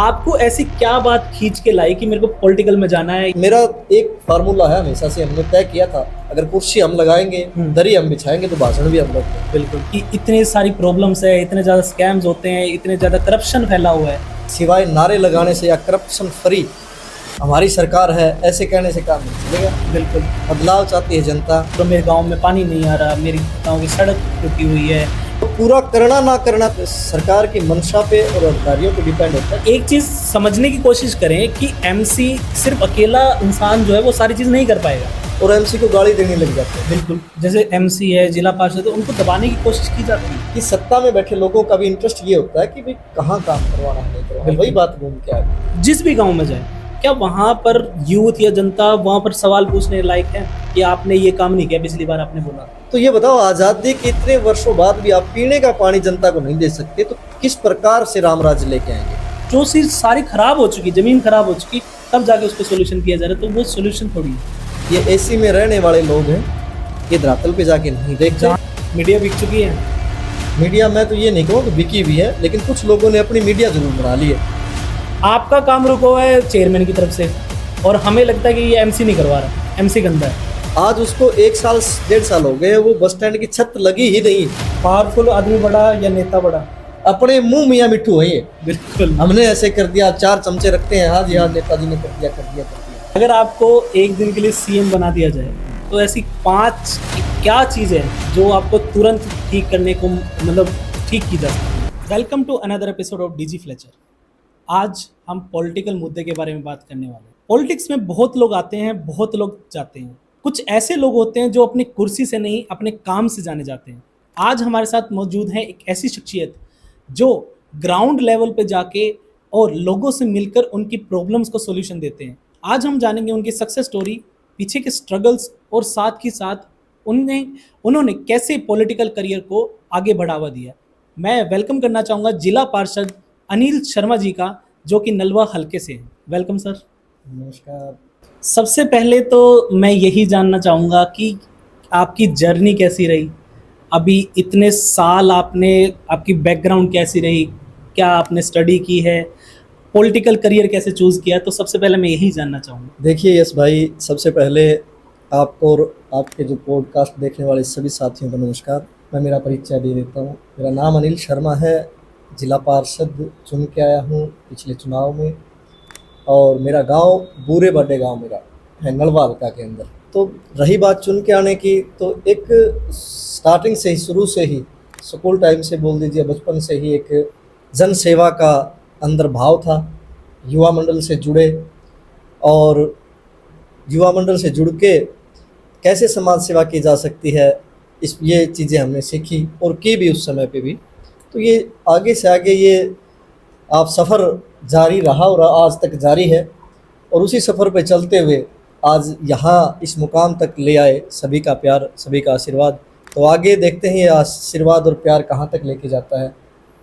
आपको ऐसी क्या बात खींच के लाई कि मेरे को पॉलिटिकल में जाना है? मेरा एक फार्मूला है, हमेशा से हमने तय किया था, अगर कुर्सी हम लगाएंगे, दरी हम बिछाएंगे तो भाषण भी हम लगेंगे। बिल्कुल, कि इतनी सारी प्रॉब्लम्स है, इतने ज़्यादा स्कैम्स होते हैं, इतने ज़्यादा करप्शन फैला हुआ है। सिवाय नारे लगाने से या करप्शन फ्री हमारी सरकार है, ऐसे कहने से काम नहीं चलेगा। बिल्कुल, बदलाव चाहती है जनता। तो मेरे गांव में पानी नहीं आ रहा, मेरी गांव की सड़क टूटी हुई है। तो पूरा करना ना करना तो सरकार की मंशा पे और अधिकारियों पे डिपेंड होता है। एक चीज़ समझने की कोशिश करें कि एमसी सिर्फ अकेला इंसान जो है वो सारी चीज़ नहीं कर पाएगा, और एमसी को गाली देने लग जाते हैं। बिल्कुल, जैसे एमसी है, जिला पार्षद है, उनको दबाने की कोशिश की जाती है। कि सत्ता में बैठे लोगों का भी इंटरेस्ट ये होता है कि भाई कहाँ काम करवाना है, नहीं करवाना, वही बात घूम के आ गई। जिस भी गांव में जाए, क्या वहां पर यूथ या जनता वहां पर सवाल पूछने लायक है कि आपने ये काम नहीं किया, पिछली बार आपने बोला? तो ये बताओ, आजादी के इतने वर्षों बाद भी आप पीने का पानी जनता को नहीं दे सकते, तो किस प्रकार से राम राज्य लेके आएंगे? जो चीज सारी खराब हो चुकी, जमीन खराब हो चुकी, तब जाके उसको सोल्यूशन किया जा रहा है, तो वो सोल्यूशन थोड़ी है। ये एसी में रहने वाले लोग हैं, ये धरातल पे जाके नहीं देखते। मीडिया बिक चुकी है। मीडिया, मैं तो ये नहीं कहूँ कि बिकी भी है, लेकिन कुछ लोगों ने अपनी मीडिया जरूर बना ली है। आपका काम रुका हुआ है चेयरमैन की तरफ से, और हमें लगता है कि ये एमसी नहीं करवा रहा, एमसी गंदा है। आज उसको 1 साल 1.5 साल हो गए, वो बस स्टैंड की छत लगी ही नहीं। पावरफुल आदमी बड़ा या नेता बड़ा, अपने मुंह मियाँ मिट्ठू है ये। बिल्कुल, हमने ऐसे कर दिया, 4 चमचे रखते हैं, हाँ जी हाँ नेताजी ने कर दिया कर दिया कर दिया। अगर आपको एक दिन के लिए सीएम बना दिया जाए तो ऐसी 5 क्या चीज़ है जो आपको तुरंत ठीक करने को, मतलब ठीक की जा सकती है? Welcome to another episode of DG Fletcher. आज हम पॉलिटिकल मुद्दे के बारे में बात करने वाले हैं। पॉलिटिक्स में बहुत लोग आते हैं, बहुत लोग जाते हैं। कुछ ऐसे लोग होते हैं जो अपनी कुर्सी से नहीं, अपने काम से जाने जाते हैं। आज हमारे साथ मौजूद है एक ऐसी शख्सियत जो ग्राउंड लेवल पे जाके और लोगों से मिलकर उनकी प्रॉब्लम्स को सॉल्यूशन देते हैं। आज हम जानेंगे उनकी सक्सेस स्टोरी, पीछे के स्ट्रगल्स, और साथ ही साथ उन्होंने कैसे पॉलिटिकल करियर को आगे बढ़ावा दिया। मैं वेलकम करना चाहूँगा जिला पार्षद अनिल शर्मा जी का, जो कि नलवा हल्के से हैं। Welcome sir. नमस्कार। सबसे पहले तो मैं यही जानना चाहूँगा कि आपकी जर्नी कैसी रही, अभी इतने साल आपकी बैकग्राउंड कैसी रही, क्या आपने स्टडी की है, पॉलिटिकल करियर कैसे चूज़ किया? तो सबसे पहले मैं यही जानना चाहूँगा। देखिए यस भाई, सबसे पहले आपको और आपके जो पॉडकास्ट देखने वाले सभी साथियों को नमस्कार। मैं मेरा परिचय दे देता हूँ। मेरा नाम अनिल शर्मा है, जिला पार्षद चुन के आया हूँ पिछले चुनाव में, और मेरा गांव बूरे बड्डे गांव मेरा है, नलवा हल्का के अंदर। तो रही बात चुन के आने की, तो एक स्टार्टिंग से ही, शुरू से ही, स्कूल टाइम से बोल दीजिए, बचपन से ही एक जन सेवा का अंदर भाव था। युवा मंडल से जुड़े, और युवा मंडल से जुड़ के कैसे समाज सेवा की जा सकती है, ये चीज़ें हमने सीखी और की भी उस समय पे भी। तो ये आगे से आगे ये आप सफ़र जारी रहा और आज तक जारी है, और उसी सफ़र पे चलते हुए आज यहाँ इस मुकाम तक ले आए। सभी का प्यार, सभी का आशीर्वाद, तो आगे देखते हैं ये आशीर्वाद और प्यार कहाँ तक लेके जाता है।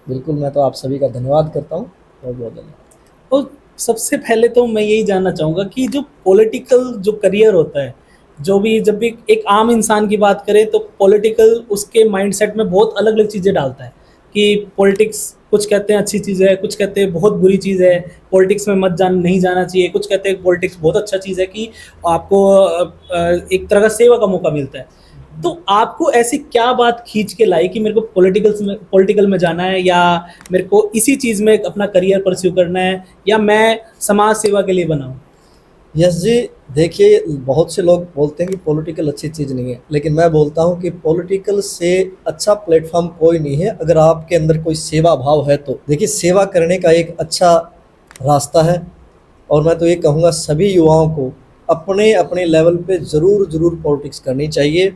बिल्कुल, मैं तो आप सभी का धन्यवाद करता हूँ, बहुत बहुत धन्यवाद। और सबसे पहले तो मैं यही जानना चाहूँगा कि जो पॉलिटिकल जो करियर होता है, जब भी एक आम इंसान की बात करें तो पॉलिटिकल उसके माइंडसेट में बहुत अलग अलग चीज़ें डालता है कि पॉलिटिक्स, कुछ कहते हैं अच्छी चीज़ है, कुछ कहते हैं बहुत बुरी चीज़ है, पॉलिटिक्स में नहीं जाना चाहिए, कुछ कहते हैं पॉलिटिक्स बहुत अच्छा चीज़ है कि आपको एक तरह का सेवा का मौका मिलता है। तो आपको ऐसी क्या बात खींच के लाई कि मेरे को पॉलिटिकल में जाना है, या मेरे को इसी चीज़ में अपना करियर परस्यू करना है, या मैं समाज सेवा के लिए बना हूँ? यस जी, देखिए बहुत से लोग बोलते हैं कि पॉलिटिकल अच्छी चीज़ नहीं है, लेकिन मैं बोलता हूँ कि पॉलिटिकल से अच्छा प्लेटफॉर्म कोई नहीं है अगर आपके अंदर कोई सेवा भाव है। तो देखिए, सेवा करने का एक अच्छा रास्ता है, और मैं तो ये कहूँगा सभी युवाओं को अपने अपने लेवल पे ज़रूर पॉलिटिक्स करनी चाहिए।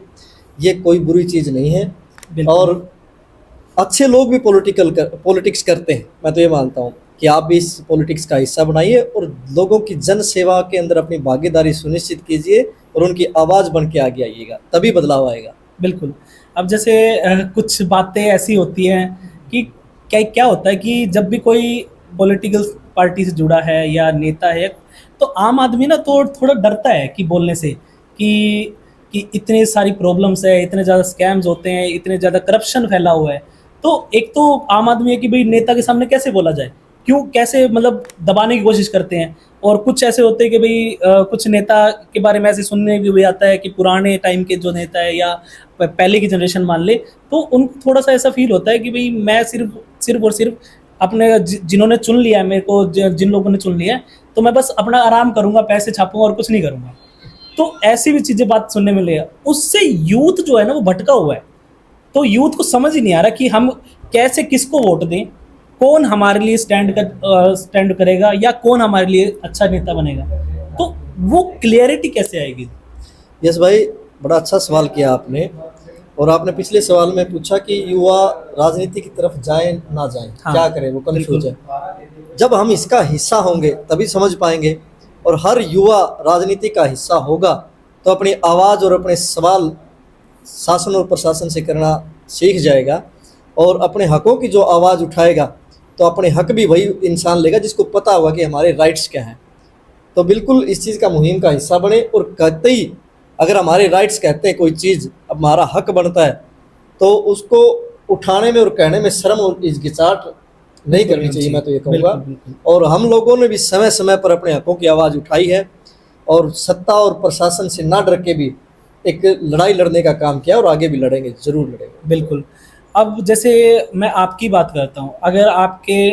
ये कोई बुरी चीज़ नहीं है, और अच्छे लोग भी पॉलिटिक्स करते हैं। मैं तो ये मानता हूँ कि आप भी इस पॉलिटिक्स का हिस्सा बनाइए और लोगों की जन सेवा के अंदर अपनी भागीदारी सुनिश्चित कीजिए, और उनकी आवाज़ बन के आगे आइएगा, तभी बदलाव आएगा। बिल्कुल। अब जैसे कुछ बातें ऐसी होती हैं कि क्या होता है कि जब भी कोई पॉलिटिकल पार्टी से जुड़ा है या नेता है, तो आम आदमी ना तो थोड़ा डरता है कि बोलने से, कि इतनी सारी प्रॉब्लम्स है, इतने ज़्यादा स्कैम्स होते हैं, इतने ज़्यादा करप्शन फैला हुआ है। तो एक तो आम आदमी है कि भाई नेता के सामने कैसे बोला जाए, क्यों कैसे मतलब दबाने की कोशिश करते हैं। और कुछ ऐसे होते हैं कि भाई कुछ नेता के बारे में ऐसे सुनने भी भी आता है कि पुराने टाइम के जो नेता है या पहले की जनरेशन मान ले, तो उनको थोड़ा सा ऐसा फील होता है कि भाई मैं सिर्फ सिर्फ और सिर्फ अपने जिन्होंने चुन लिया है मेरे को, जिन लोगों ने चुन लिया है, तो मैं बस अपना आराम करूंगा, पैसे छापूंगा और कुछ नहीं करूंगा। तो ऐसी भी चीजें बात सुनने में मिलेगा। उससे यूथ जो है ना वो भटका हुआ है। तो यूथ को समझ ही नहीं आ रहा कि हम कैसे किसको वोट दें, कौन हमारे लिए स्टैंड करेगा या कौन हमारे लिए अच्छा नेता बनेगा। तो वो क्लियरिटी कैसे आएगी? यस भाई, बड़ा अच्छा सवाल किया आपने। और आपने पिछले सवाल में पूछा कि युवा राजनीति की तरफ जाएं ना जाएं, हाँ, क्या करें, वो कंफ्यूज है। जब हम इसका हिस्सा होंगे तभी समझ पाएंगे। और हर युवा राजनीति का हिस्सा होगा तो अपनी आवाज़ और अपने सवाल शासन और प्रशासन से करना सीख जाएगा। और अपने हकों की जो आवाज़ उठाएगा तो अपने हक भी वही इंसान लेगा जिसको पता होगा कि हमारे राइट्स क्या हैं। तो बिल्कुल इस चीज़ का मुहिम का हिस्सा बने। और कतई अगर हमारे राइट्स कहते हैं कोई चीज़ अब हमारा हक बनता है तो उसको उठाने में और कहने में शर्म और हिचकिचाहट नहीं करनी चाहिए, मैं तो ये कहूँगा। और हम लोगों ने भी समय समय पर अपने हकों की आवाज़ उठाई है और सत्ता और प्रशासन से ना डर के भी एक लड़ाई लड़ने का काम किया और आगे भी लड़ेंगे, ज़रूर लड़ेंगे। बिल्कुल। अब जैसे मैं आपकी बात करता हूँ, अगर आपके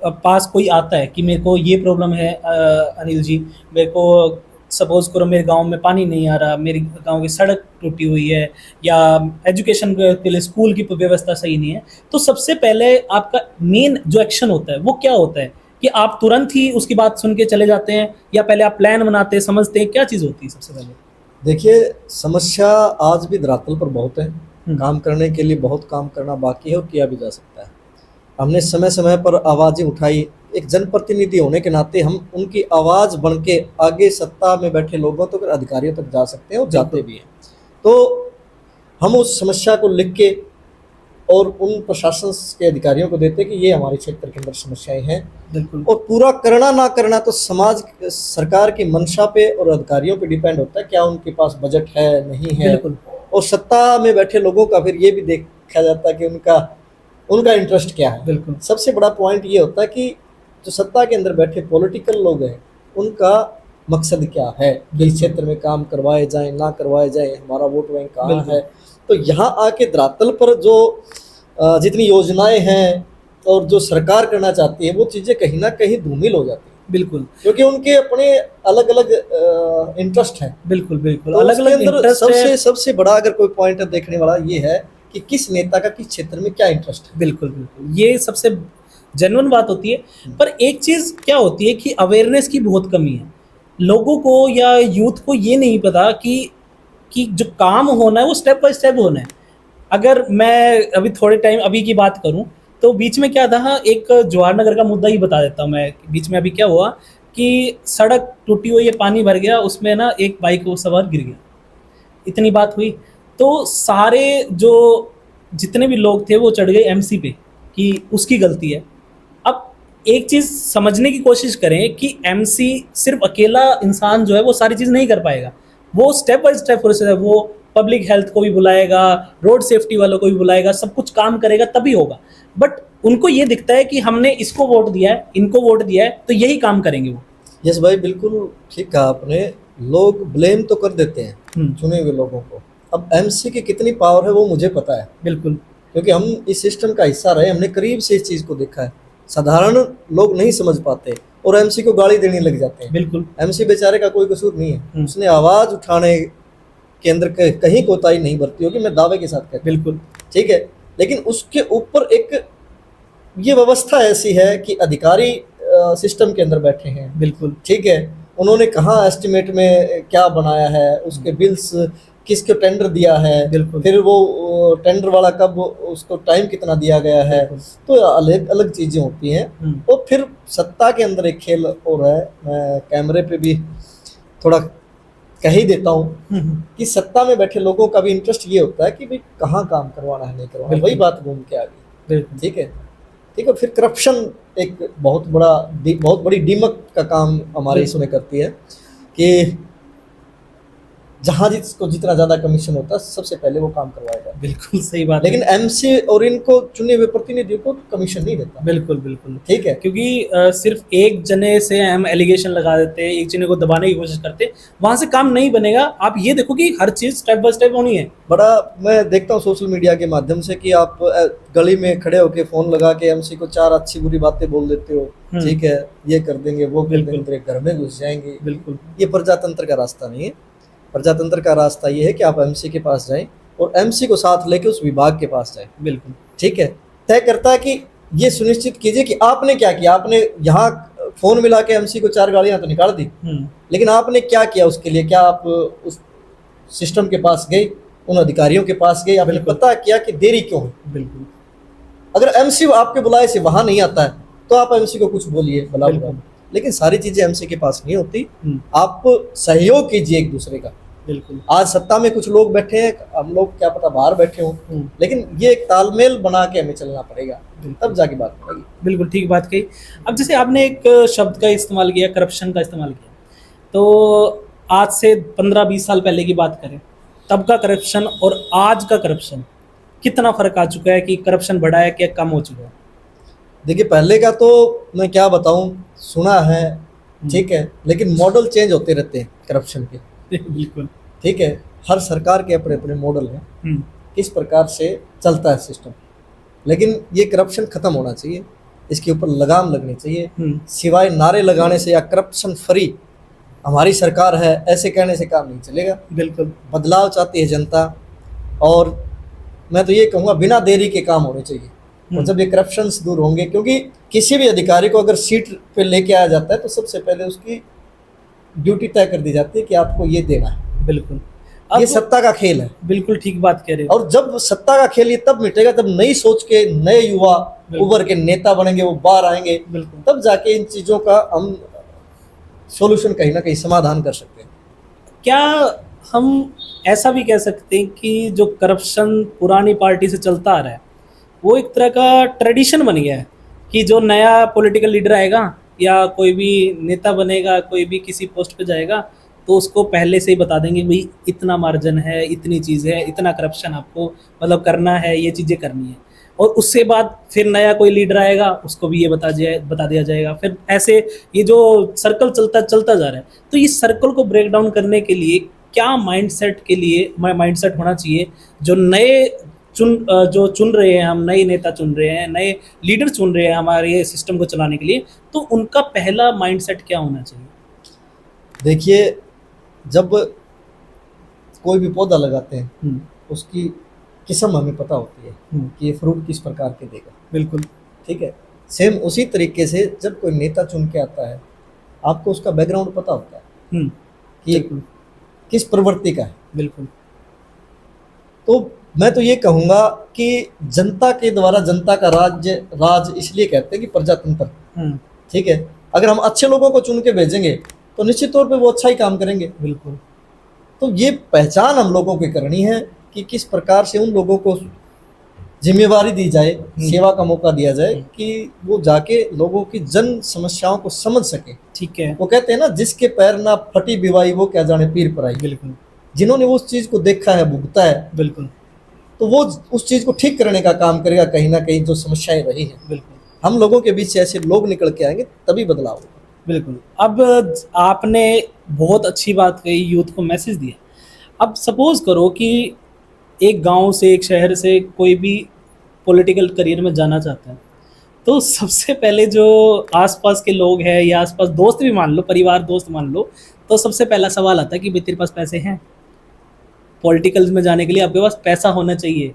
पास कोई आता है कि मेरे को ये प्रॉब्लम है अनिल जी, मेरे को सपोज करो मेरे गांव में पानी नहीं आ रहा, मेरे गांव की सड़क टूटी हुई है, या एजुकेशन के लिए स्कूल की व्यवस्था सही नहीं है, तो सबसे पहले आपका मेन जो एक्शन होता है वो क्या होता है? कि आप तुरंत ही उसकी बात सुन के चले जाते हैं, या पहले आप प्लान बनाते हैं, समझते हैं, क्या चीज़ होती है सबसे पहले? देखिए, समस्या आज भी धरातल पर बहुत है। काम करने के लिए बहुत काम करना बाकी है और किया भी जा सकता है। हमने समय समय पर आवाज़ें उठाई। एक जनप्रतिनिधि होने के नाते हम उनकी आवाज़ बन के आगे सत्ता में बैठे लोगों तक, अधिकारियों तक जा सकते हैं और जाते भी हैं। तो हम उस समस्या को लिख के और उन प्रशासन के अधिकारियों को देते कि ये हमारे क्षेत्र के अंदर समस्याएं हैं। बिल्कुल। और पूरा करना ना करना तो समाज, सरकार की मंशा पे और अधिकारियों पे डिपेंड होता है, क्या उनके पास बजट है, नहीं है। बिल्कुल। और सत्ता में बैठे लोगों का फिर ये भी देखा जाता है कि उनका इंटरेस्ट क्या है। बिल्कुल। सबसे बड़ा पॉइंट ये होता है कि जो सत्ता के अंदर बैठे पॉलिटिकल लोग हैं उनका मकसद क्या है कि इस क्षेत्र में काम करवाए जाएं ना करवाए जाएं, हमारा वोट बैंक कहाँ है। तो यहाँ आके धरातल पर जो जितनी योजनाएं हैं और जो सरकार करना चाहती है वो चीज़ें कहीं ना कहीं धूमिल हो जाती हैं। बिल्कुल, क्योंकि उनके अपने अलग अलग इंटरेस्ट हैं। बिल्कुल बिल्कुल, तो अलग उसके अलग अंदर इंटरेस्ट है। सबसे बड़ा अगर कोई पॉइंट देखने वाला ये है कि किस नेता का किस क्षेत्र में क्या इंटरेस्ट है। बिल्कुल बिल्कुल, ये सबसे जेन्युइन बात होती है। पर एक चीज़ क्या होती है कि अवेयरनेस की बहुत कमी है। लोगों को या यूथ को ये नहीं पता कि जो काम होना है वो स्टेप बाय स्टेप होना है। अगर मैं अभी थोड़े टाइम अभी की बात करूं तो बीच में क्या था, एक जवाहर नगर का मुद्दा ही बता देता हूं मैं। बीच में अभी क्या हुआ कि सड़क टूटी हुई है, पानी भर गया, उसमें ना एक बाइक सवार गिर गया, इतनी बात हुई। तो सारे जो जितने भी लोग थे वो चढ़ गए एमसी पे कि उसकी गलती है। अब एक चीज़ समझने की कोशिश करें कि एमसी सिर्फ अकेला इंसान जो है वो सारी चीज़ नहीं कर पाएगा। वो स्टेप बाय स्टेप प्रोसेस है। वो पब्लिक हेल्थ को भी बुलाएगा, रोड सेफ्टी वालों को भी बुलाएगा, सब कुछ काम करेगा तभी होगा। बट उनको ये दिखता है कि हमने इसको वोट दिया है, इनको वोट दिया है, तो यही काम करेंगे वो। यस भाई, बिल्कुल ठीक कहा आपने। लोग ब्लेम तो कर देते हैं चुने हुए लोगों को। अब एमसी की कितनी पावर है वो मुझे पता है। बिल्कुल, क्योंकि हम इस सिस्टम का हिस्सा रहे, हमने करीब से इस चीज़ को देखा है। साधारण लोग नहीं समझ पाते और एमसी को गाली देने लग जाते हैं। बिल्कुल। एमसी बेचारे का कोई कसूर नहीं है, उसने आवाज़ उठाने के अंदर कहीं कोताही नहीं बरती होगी, मैं दावे के साथ कहता हूं। बिल्कुल ठीक है, लेकिन उसके ऊपर एक ये व्यवस्था ऐसी है कि अधिकारी सिस्टम के अंदर बैठे हैं। बिल्कुल। ठीक है, उन्होंने कहाँ एस्टिमेट में क्या बनाया है, उसके बिल्स किसको टेंडर दिया है, फिर वो टेंडर वाला कब, उसको टाइम कितना दिया गया है। तो अलग अलग चीज़ें होती हैं। और फिर सत्ता के अंदर एक खेल और है, मैं कैमरे पे भी थोड़ा कह ही देता हूँ कि सत्ता में बैठे लोगों का भी इंटरेस्ट ये होता है कि भाई कहाँ काम करवाना है, नहीं करवाना है, वही बात घूम के आ गई। ठीक है, ठीक है। फिर करप्शन एक बहुत बड़ी दीमक का काम हमारे इसमें करती है कि जहाँ जिसको जितना ज्यादा कमीशन होता है सबसे पहले वो काम करवाएगा। बिल्कुल सही बात है। लेकिन एमसी और इनको चुने हुए प्रतिनिधियों को कमीशन नहीं देता। बिल्कुल बिल्कुल ठीक है, क्योंकि सिर्फ एक जने से हम एलिगेशन लगा देते हैं, एक जने को दबाने की कोशिश करते हैं, वहां से काम नहीं बनेगा। आप ये देखो कि हर चीज स्टेप बाय स्टेप होनी है। बड़ा मैं देखता हूँ सोशल मीडिया के माध्यम से कि आप गली में खड़े होके फोन लगा के एमसी को 4 अच्छी बुरी बातें बोल देते हो। ठीक है, ये कर देंगे, वो कर देंगे, तेरे घर में घुस जाएंगे। बिल्कुल ये प्रजातंत्र का रास्ता नहीं है। प्रजातंत्र का रास्ता ये है कि आप एमसी के पास जाएं और एमसी को साथ लेके उस विभाग के पास जाएं। बिल्कुल ठीक है, तय करता है कि ये सुनिश्चित कीजिए कि आपने क्या किया। आपने यहाँ फोन मिला के एमसी को 4 गाड़ियां तो निकाल दी, लेकिन आपने क्या किया उसके लिए? क्या आप उस सिस्टम के पास गए, उन अधिकारियों के पास गए, आपने पता किया कि देरी क्यों है? बिल्कुल। अगर एमसी आपके बुलाए से वहां नहीं आता है तो आप एमसी को कुछ बोलिए, भला बुरा, लेकिन सारी चीजें एमसी के पास नहीं होती। आप सहयोग कीजिए एक दूसरे का। बिल्कुल। आज सत्ता में कुछ लोग बैठे हैं, हम लोग क्या पता बाहर बैठे हों, लेकिन ये एक तालमेल बना के हमें चलना पड़ेगा, तब जाके बात करेगी। बिल्कुल ठीक बात कही। अब जैसे आपने एक शब्द का इस्तेमाल किया, करप्शन का इस्तेमाल किया, तो आज से 15-20 साल पहले की बात करें, तब का करप्शन और आज का करप्शन कितना फर्क आ चुका है? कि करप्शन बढ़ा है क्या कम हो चुका है? देखिए, पहले का तो मैं क्या बताऊं, सुना है, ठीक है, लेकिन मॉडल चेंज होते रहते हैं करप्शन के। बिल्कुल। ठीक है, हर सरकार के अपने अपने मॉडल हैं किस प्रकार से चलता है सिस्टम, लेकिन ये करप्शन खत्म होना चाहिए, इसके ऊपर लगाम लगनी चाहिए। सिवाय नारे लगाने से या करप्शन फ्री हमारी सरकार है ऐसे कहने से काम नहीं चलेगा। बिल्कुल। बदलाव चाहती है जनता, और मैं तो ये कहूँगा बिना देरी के काम होने चाहिए। और जब ये करप्शन से दूर होंगे, क्योंकि किसी भी अधिकारी को अगर सीट पे लेके आया जाता है तो सबसे पहले उसकी ड्यूटी तय कर दी जाती है कि आपको ये देना है। बिल्कुल। ये सत्ता का खेल है। बिल्कुल ठीक बात कह रहे हो। और जब सत्ता का खेल ये तब मिटेगा जब नई सोच के नए युवा उभर के नेता बनेंगे, वो बाहर आएंगे, तब जाके इन चीजों का हम सॉल्यूशन कहीं ना कहीं समाधान कर सकते हैं। क्या हम ऐसा भी कह सकते हैं कि जो करप्शन पुरानी पार्टी से चलता आ रहा है वो एक तरह का ट्रेडिशन बन गया है, कि जो नया पॉलिटिकल लीडर आएगा या कोई भी नेता बनेगा, कोई भी किसी पोस्ट पे जाएगा, तो उसको पहले से ही बता देंगे भाई इतना मार्जिन है, इतनी चीज़ है, इतना करप्शन आपको मतलब करना है, ये चीज़ें करनी है। और उससे बाद फिर नया कोई लीडर आएगा, उसको भी ये बता दिया जाएगा। फिर ऐसे ये जो सर्कल चलता जा रहा है। तो इस सर्कल को ब्रेक डाउन करने के लिए क्या माइंडसेट होना चाहिए? जो चुन रहे हैं, हम नए नेता चुन रहे हैं, नए लीडर चुन रहे हैं हमारे सिस्टम को चलाने के लिए, तो उनका पहला माइंडसेट क्या होना चाहिए? देखिए, जब कोई भी पौधा लगाते हैं उसकी किस्म हमें पता होती है कि ये फ्रूट किस प्रकार के देगा। बिल्कुल। ठीक है, सेम उसी तरीके से जब कोई नेता चुन के आता है आपको उसका बैकग्राउंड पता होता है कि किस प्रवृत्ति का है। बिल्कुल। तो मैं तो ये कहूँगा कि जनता के द्वारा जनता का राज इसलिए कहते हैं कि प्रजातंत्र। ठीक है, अगर हम अच्छे लोगों को चुन के भेजेंगे तो निश्चित तौर पे वो अच्छा ही काम करेंगे। बिल्कुल। तो ये पहचान हम लोगों की करनी है कि किस प्रकार से उन लोगों को जिम्मेवारी दी जाए, सेवा का मौका दिया जाए कि वो जाके लोगों की जन समस्याओं को समझ सके। ठीक है। वो कहते हैं ना, जिसके पैर ना फटी बिवाई वो क्या जाने पीर पर आई। बिल्कुल। जिन्होंने उस चीज को देखा है, भुगता है, बिल्कुल, तो वो उस चीज को ठीक करने का काम करेगा कहीं ना कहीं जो समस्याएं रही है। बिल्कुल। हम लोगों के बीच से ऐसे लोग निकल के आएंगे तभी बदलाव होगा। बिल्कुल। अब आपने बहुत अच्छी बात कही, यूथ को मैसेज दिया। अब सपोज करो कि एक गांव से, एक शहर से कोई भी पॉलिटिकल करियर में जाना चाहता है, तो सबसे पहले जो आसपास के लोग हैं या आसपास दोस्त भी मान लो, परिवार दोस्त मान लो, तो सबसे पहला सवाल आता है कि भाई तेरे पास पैसे हैं? पॉलिटिकल्स में जाने के लिए आपके पास पैसा होना चाहिए,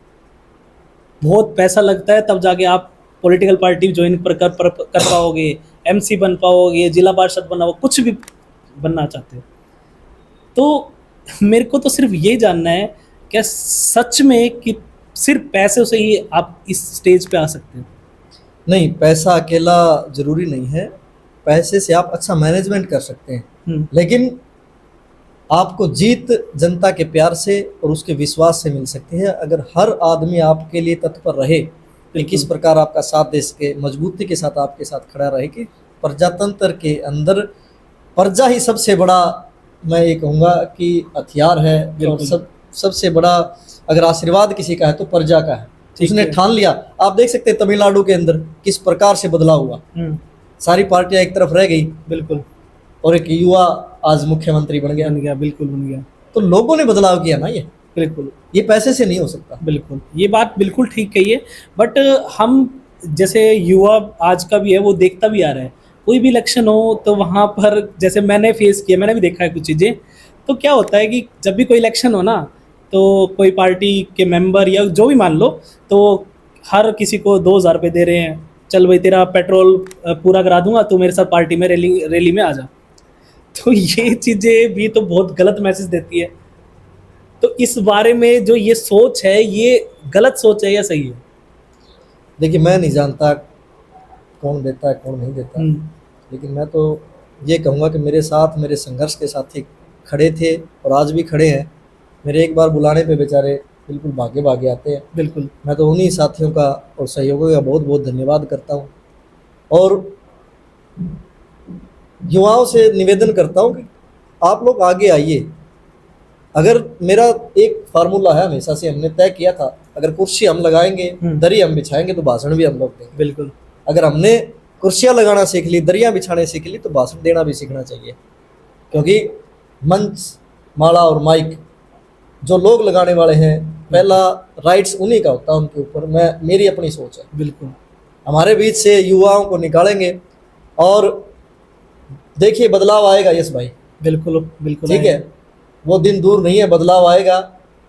बहुत पैसा लगता है, तब जाके आप पॉलिटिकल पार्टी ज्वाइन कर पाओगे, एमसी बन पाओगे, जिला पार्षद बना, कुछ भी बनना चाहते हो। तो मेरे को तो सिर्फ ये जानना है, क्या सच में कि सिर्फ पैसे से ही आप इस स्टेज पे आ सकते हो? नहीं, पैसा अकेला जरूरी नहीं है। पैसे से आप अच्छा मैनेजमेंट कर सकते हैं, लेकिन आपको जीत जनता के प्यार से और उसके विश्वास से मिल सकती है अगर हर आदमी आपके लिए तत्पर रहे कि किस प्रकार आपका साथ दे सके, मजबूती के साथ आपके साथ खड़ा रहे। कि प्रजातंत्र के अंदर प्रजा ही सबसे बड़ा मैं ये कहूँगा कि हथियार है। और बिल्कुल। सबसे बड़ा अगर आशीर्वाद किसी का है तो प्रजा का है। ठीक उसने है। ठान लिया। आप देख सकते हैं तमिलनाडु के अंदर किस प्रकार से बदलाव हुआ। सारी पार्टियां एक तरफ रह गई बिल्कुल। और एक युवा आज मुख्यमंत्री बन गया। बन गया, बिल्कुल बन गया। तो लोगों ने बदलाव किया ना। बिल्कुल, ये पैसे से नहीं हो सकता। बिल्कुल, ये बात बिल्कुल ठीक कही है। बट हम जैसे युवा आज का भी है, वो देखता भी आ रहा है। कोई भी इलेक्शन हो तो वहाँ पर जैसे मैंने फेस किया, मैंने भी देखा है कुछ चीज़ें। तो क्या होता है कि जब भी कोई इलेक्शन हो ना, तो कोई पार्टी के मेंबर या जो भी मान लो, तो हर किसी को 2,000 रुपये दे रहे हैं। चल भाई, तेरा पेट्रोल पूरा करा दूंगा, तू मेरे साथ पार्टी में रैली में आ जा। तो ये चीज़ें भी तो बहुत गलत मैसेज देती है। तो इस बारे में जो ये सोच है, ये गलत सोच है या सही है? देखिए, मैं नहीं जानता कौन देता है कौन नहीं देता, लेकिन मैं तो ये कहूँगा कि मेरे साथ मेरे संघर्ष के साथी खड़े थे और आज भी खड़े हैं। मेरे एक बार बुलाने पे बेचारे बिल्कुल भागे भागे आते हैं। बिल्कुल। मैं तो उन्हीं साथियों का और सहयोगियों का बहुत बहुत धन्यवाद करता हूँ और युवाओं से निवेदन करता हूँ कि आप लोग आगे आइए। अगर मेरा एक फार्मूला है, हमेशा से हमने तय किया था, अगर कुर्सी हम लगाएंगे, दरी हम बिछाएंगे, तो भाषण भी हम लोग देंगे। बिल्कुल। अगर हमने कुर्सियाँ लगाना सीख ली, दरियाँ बिछाने सीख ली, तो भाषण देना भी सीखना चाहिए। क्योंकि मंच, माला और माइक जो लोग लगाने वाले हैं, पहला राइट्स उन्हीं का होता है उनके ऊपर। मेरी अपनी सोच है। बिल्कुल। हमारे बीच से युवाओं को निकालेंगे और देखिए बदलाव आएगा। यस भाई, बिल्कुल बिल्कुल। ठीक है, वो दिन दूर नहीं है, बदलाव आएगा।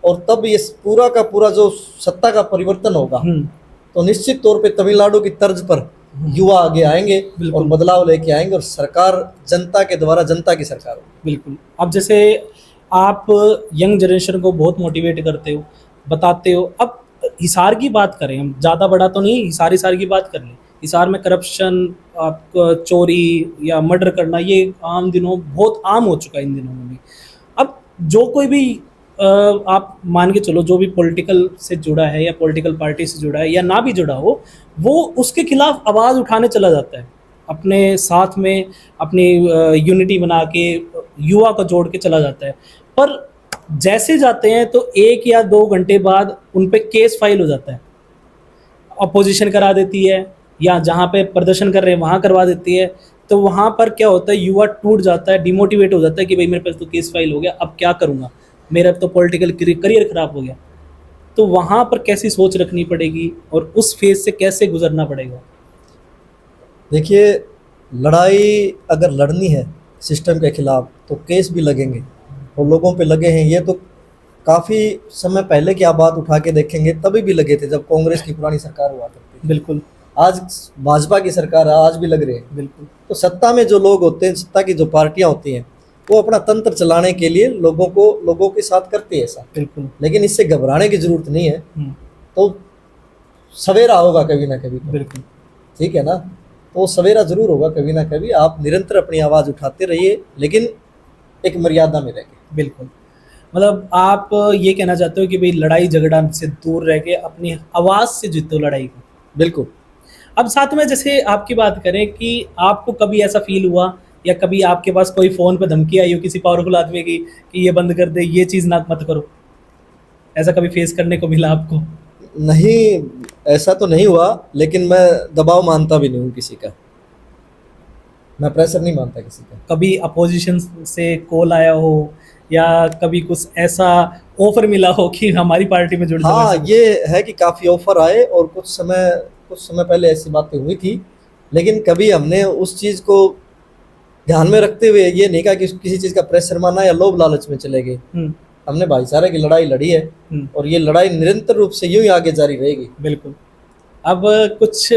और तब ये पूरा का पूरा जो सत्ता का परिवर्तन होगा, तो निश्चित तौर पे तमिलनाडु की तर्ज पर युवा आगे आएंगे और बदलाव लेके आएंगे और सरकार जनता के द्वारा जनता की सरकार होगी। बिल्कुल। अब जैसे आप यंग जनरेशन को बहुत मोटिवेट करते हो, बताते हो। अब हिसार की बात करें, हम ज़्यादा बड़ा तो नहीं, हिसार की बात कर लें। हिसार में करप्शन, आपका चोरी या मर्डर करना, ये आम दिनों बहुत आम हो चुका है इन दिनों में भी। अब जो कोई भी आप मान के चलो, जो भी पॉलिटिकल से जुड़ा है या पॉलिटिकल पार्टी से जुड़ा है या ना भी जुड़ा हो, वो उसके खिलाफ आवाज़ उठाने चला जाता है। अपने साथ में अपनी यूनिटी बना के युवा को जोड़ के चला जाता है। पर जैसे जाते हैं तो 1 या 2 घंटे बाद उन पे केस फाइल हो जाता है, अपोजिशन करा देती है, या जहाँ पे प्रदर्शन कर रहे हैं वहाँ करवा देती है। तो वहाँ पर क्या होता है, युवा टूट जाता है, डिमोटिवेट हो जाता है कि भाई मेरे पास तो केस फाइल हो गया, अब क्या करूँगा, मेरा तो पॉलिटिकल करियर ख़राब हो गया। तो वहाँ पर कैसी सोच रखनी पड़ेगी और उस फेज से कैसे गुजरना पड़ेगा? देखिए, लड़ाई अगर लड़नी है सिस्टम के खिलाफ तो केस भी लगेंगे और लोगों पे लगे हैं। ये तो काफ़ी समय पहले की आप बात उठा के देखेंगे, तभी भी लगे थे जब कांग्रेस की पुरानी सरकार हुआ करती थी। बिल्कुल। आज भाजपा की सरकार है, आज भी लग रहे हैं। बिल्कुल। तो सत्ता में जो लोग होते हैं, सत्ता की जो पार्टियां होती हैं, वो अपना तंत्र चलाने के लिए लोगों के साथ करती है ऐसा। बिल्कुल। लेकिन इससे घबराने की जरूरत नहीं है। तो सवेरा होगा कभी ना कभी। बिल्कुल। ठीक है ना, तो सवेरा जरूर होगा कभी ना कभी। आप निरंतर अपनी आवाज़ उठाते रहिए, लेकिन एक मर्यादा में रह के। बिल्कुल। मतलब आप ये कहना चाहते हो कि भाई लड़ाई झगड़ा से दूर रह के अपनी आवाज़ से जीतो लड़ाई को। बिल्कुल। अब साथ में जैसे आपकी बात करें कि आपको कभी ऐसा फील हुआ या कभी आपके पास कोई फ़ोन पे धमकी आई हो किसी पावरफुल आदमी की कि ये बंद कर दे, ये चीज़ ना मत करो, ऐसा कभी फेस करने को मिला आपको? नहीं, ऐसा तो नहीं हुआ, लेकिन मैं दबाव मानता भी नहीं हूँ किसी का। मैं प्रेशर नहीं मानता किसी का। कभी अपोजिशन से कॉल आया हो या कभी कुछ ऐसा ऑफर मिला हो कि हमारी पार्टी में जुड़ जाओ? हाँ, ये है कि काफ़ी ऑफर आए और कुछ समय पहले ऐसी बातें हुई थी, लेकिन कभी हमने उस चीज़ को ध्यान में रखते हुए ये नहीं कहा कि किसी चीज़ का प्रेशर माना या लोभ लालच में चले गए। हमने भाईचारे की लड़ाई लड़ी है और ये लड़ाई निरंतर रूप से यूं ही आगे जारी रहेगी। बिल्कुल। अब कुछ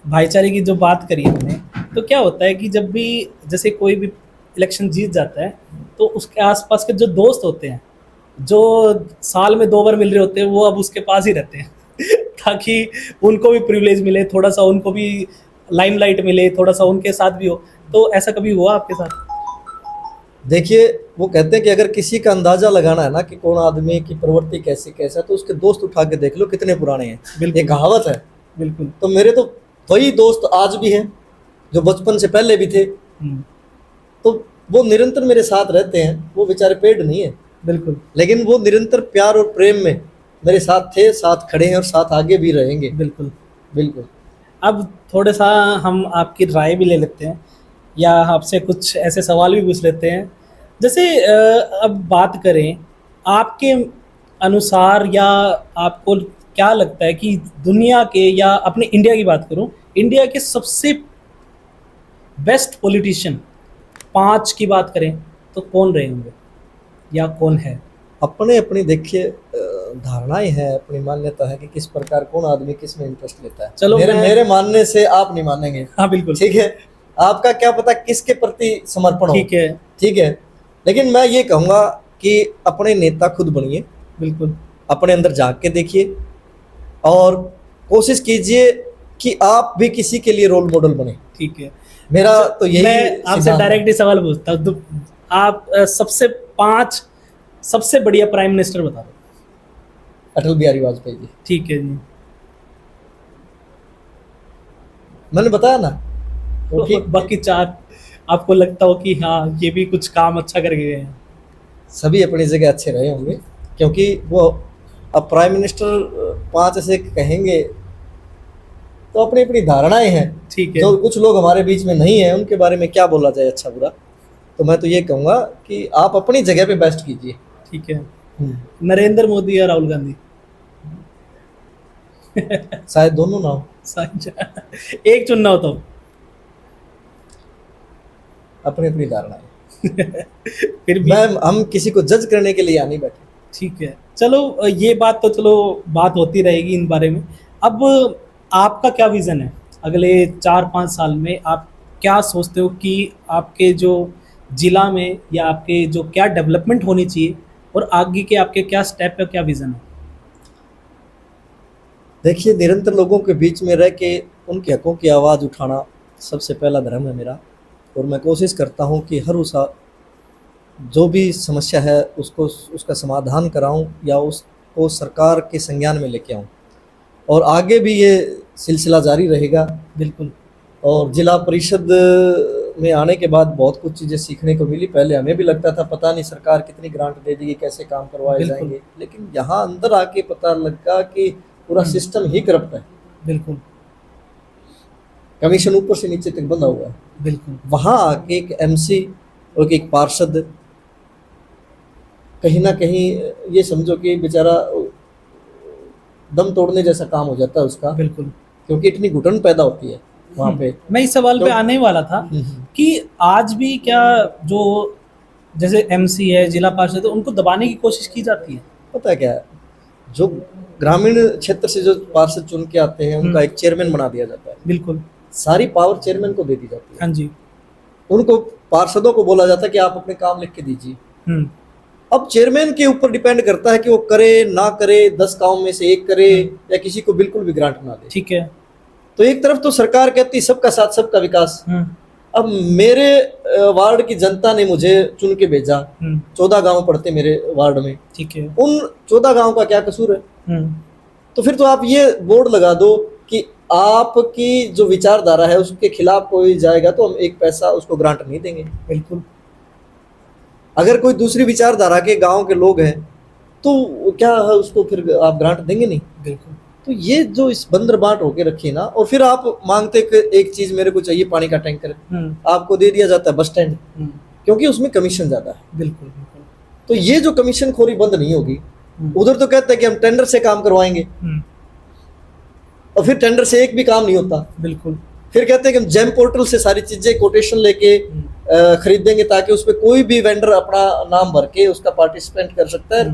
भाईचारे की जो बात करी हमने, तो क्या होता है कि जब भी जैसे कोई भी इलेक्शन जीत जाता है तो उसके आसपास के जो दोस्त होते हैं, जो साल में 2 बार मिल रहे होते हैं, वो अब उसके पास ही रहते हैं ताकि उनको भी प्रिविलेज मिले, थोड़ा सा उनको भी लाइमलाइट मिले, थोड़ा सा उनके साथ भी हो। तो ऐसा कभी हुआ आपके साथ? देखिए, वो कहते हैं कि अगर किसी का अंदाजा लगाना है ना कि कौन आदमी की प्रवृत्ति कैसा, तो उसके दोस्त उठा के देख लो कितने पुराने हैं। ये कहावत है। बिल्कुल। तो मेरे तो वही दोस्त आज भी हैं जो बचपन से पहले भी थे। तो वो निरंतर मेरे साथ रहते हैं, वो बेचारे पेड नहीं है, बिल्कुल लेकिन वो निरंतर प्यार और प्रेम में मेरे साथ थे, साथ खड़े हैं और साथ आगे भी रहेंगे। बिल्कुल। बिल्कुल। अब थोड़ा सा हम आपकी राय भी ले लेते हैं या आपसे कुछ ऐसे सवाल भी पूछ लेते हैं। जैसे अब बात करें आपके अनुसार, या आपको क्या लगता है कि दुनिया के, या अपने इंडिया की बात करूं, इंडिया के सबसे बेस्ट पॉलिटिशियन 5 की बात करें तो कौन रहे होंगे या कौन है? अपने अपनी देखिए धारणाएं हैं, अपनी मान्यता है कि किस प्रकार कौन आदमी किस में इंटरेस्ट लेता है। चलो मेरे मानने से आप नहीं मानेंगे, हाँ बिल्कुल ठीक है, आपका क्या पता किसके प्रति समर्पण हो, ठीक है, ठीक है, लेकिन मैं ये कहूँगा कि अपने नेता खुद बनिए, बिल्कुल अपने अंदर झांक के देखिए और कोशिश कीजिए कि आप भी किसी के लिए रोल मॉडल बने। ठीक है। मेरा तो यही मैं आपसे सिद्धांत है। डायरेक्टली सवाल पूछता हूँ, तो आप सबसे 5 सबसे बढ़िया प्राइम मिनिस्टर बता दो। अटल बिहारी वाजपेयी जी। ठीक है जी। मैंने बताया ना, वो ठीक, बाकी 4 आपको लगता हो कि हाँ ये भी कुछ काम अच्छा करके गए हैं? सभी अपनी जगह अच्छे रहे होंगे, क्योंकि वो अब प्राइम मिनिस्टर 5 ऐसे कहेंगे तो अपनी अपनी धारणाएं हैं। ठीक है। जो कुछ लोग हमारे बीच में नहीं है उनके बारे में क्या बोला जाए अच्छा बुरा, तो मैं तो ये कहूँगा कि आप अपनी जगह पे बेस्ट कीजिए। ठीक है। नरेंद्र मोदी या राहुल गांधी? शायद दोनों ना हो, एक चुनना हो तो? अपनी अपनी धारणाएं। फिर भी हम किसी को जज करने के लिए यहाँ नहीं बैठे। ठीक है, चलो ये बात तो चलो बात होती रहेगी इन बारे में। अब आपका क्या विज़न है अगले 4-5 साल में? आप क्या सोचते हो कि आपके जो जिला में या आपके जो क्या डेवलपमेंट होनी चाहिए, और आगे के आपके क्या स्टेप है, क्या विज़न है? देखिए, निरंतर लोगों के बीच में रह के उनके हकों की आवाज़ उठाना सबसे पहला धर्म है मेरा, और मैं कोशिश करता हूँ कि हर उस जो भी समस्या है उसको उसका समाधान कराऊं या उसको सरकार के संज्ञान में लेके आऊं, और आगे भी ये सिलसिला जारी रहेगा। बिल्कुल। और जिला परिषद में आने के बाद बहुत कुछ चीज़ें सीखने को मिली। पहले हमें भी लगता था पता नहीं सरकार कितनी ग्रांट दे देगी, कैसे काम करवाए जाएंगे, लेकिन यहाँ अंदर आके पता लगा कि पूरा सिस्टम ही करप्ट है। बिल्कुल। कमीशन ऊपर से नीचे तक बंधा हुआ है। बिल्कुल। वहाँ आके एक एमसी और एक पार्षद कहीं ना कहीं ये समझो कि बेचारा दम तोड़ने जैसा काम हो जाता है उसका। बिल्कुल। क्योंकि इतनी घुटन पैदा होती है वहाँ पे। मैं इस सवाल पे आने ही वाला था कि आज भी क्या जो जैसे एमसी है, जिला पार्षद है, उनको दबाने की कोशिश की जाती है? पता है क्या है, जो ग्रामीण क्षेत्र से जो पार्षद चुन के आते हैं उनका एक चेयरमैन बना दिया जाता है। बिल्कुल। सारी पावर चेयरमैन को दे दी जाती है। हाँ जी। उनको पार्षदों को बोला जाता है कि आप अपने काम लिख के दीजिए। अब चेयरमैन के ऊपर डिपेंड करता है कि वो करे ना करे, 10 काम में से 1 करे या किसी को बिल्कुल भी ग्रांट ना दे। ठीक है। तो एक तरफ तो सरकार कहती सबका साथ सबका विकास। अब मेरे वार्ड की जनता ने मुझे चुन के भेजा, 14 गांव पड़ते मेरे वार्ड में। ठीक है। उन 14 गांव का क्या कसूर है? तो फिर तो आप ये बोर्ड लगा दो कि आपकी जो विचारधारा है उसके खिलाफ कोई जाएगा तो हम 1 पैसा उसको ग्रांट नहीं देंगे। बिल्कुल। अगर कोई दूसरी विचारधारा के गांव के लोग हैं तो क्या है, उसको फिर आप ग्रांट देंगे नहीं। बिल्कुल। तो ये जो इस बंदर बांट होके रखी ना, और फिर आप मांगते एक चीज मेरे को चाहिए पानी का टैंकर, आपको दे दिया जाता है बस स्टैंड, क्योंकि उसमें कमीशन ज्यादा है। बिल्कुल। तो ये जो कमीशन खोरी बंद नहीं होगी, उधर तो कहते हैं कि हम टेंडर से काम करवाएंगे और फिर टेंडर से एक भी काम नहीं होता। बिल्कुल। फिर कहते हैं कि हम जेम पोर्टल से सारी चीजें कोटेशन लेके खरीदेंगे ताकि उस पर कोई भी वेंडर अपना नाम भर के उसका पार्टिसिपेंट कर सकता है।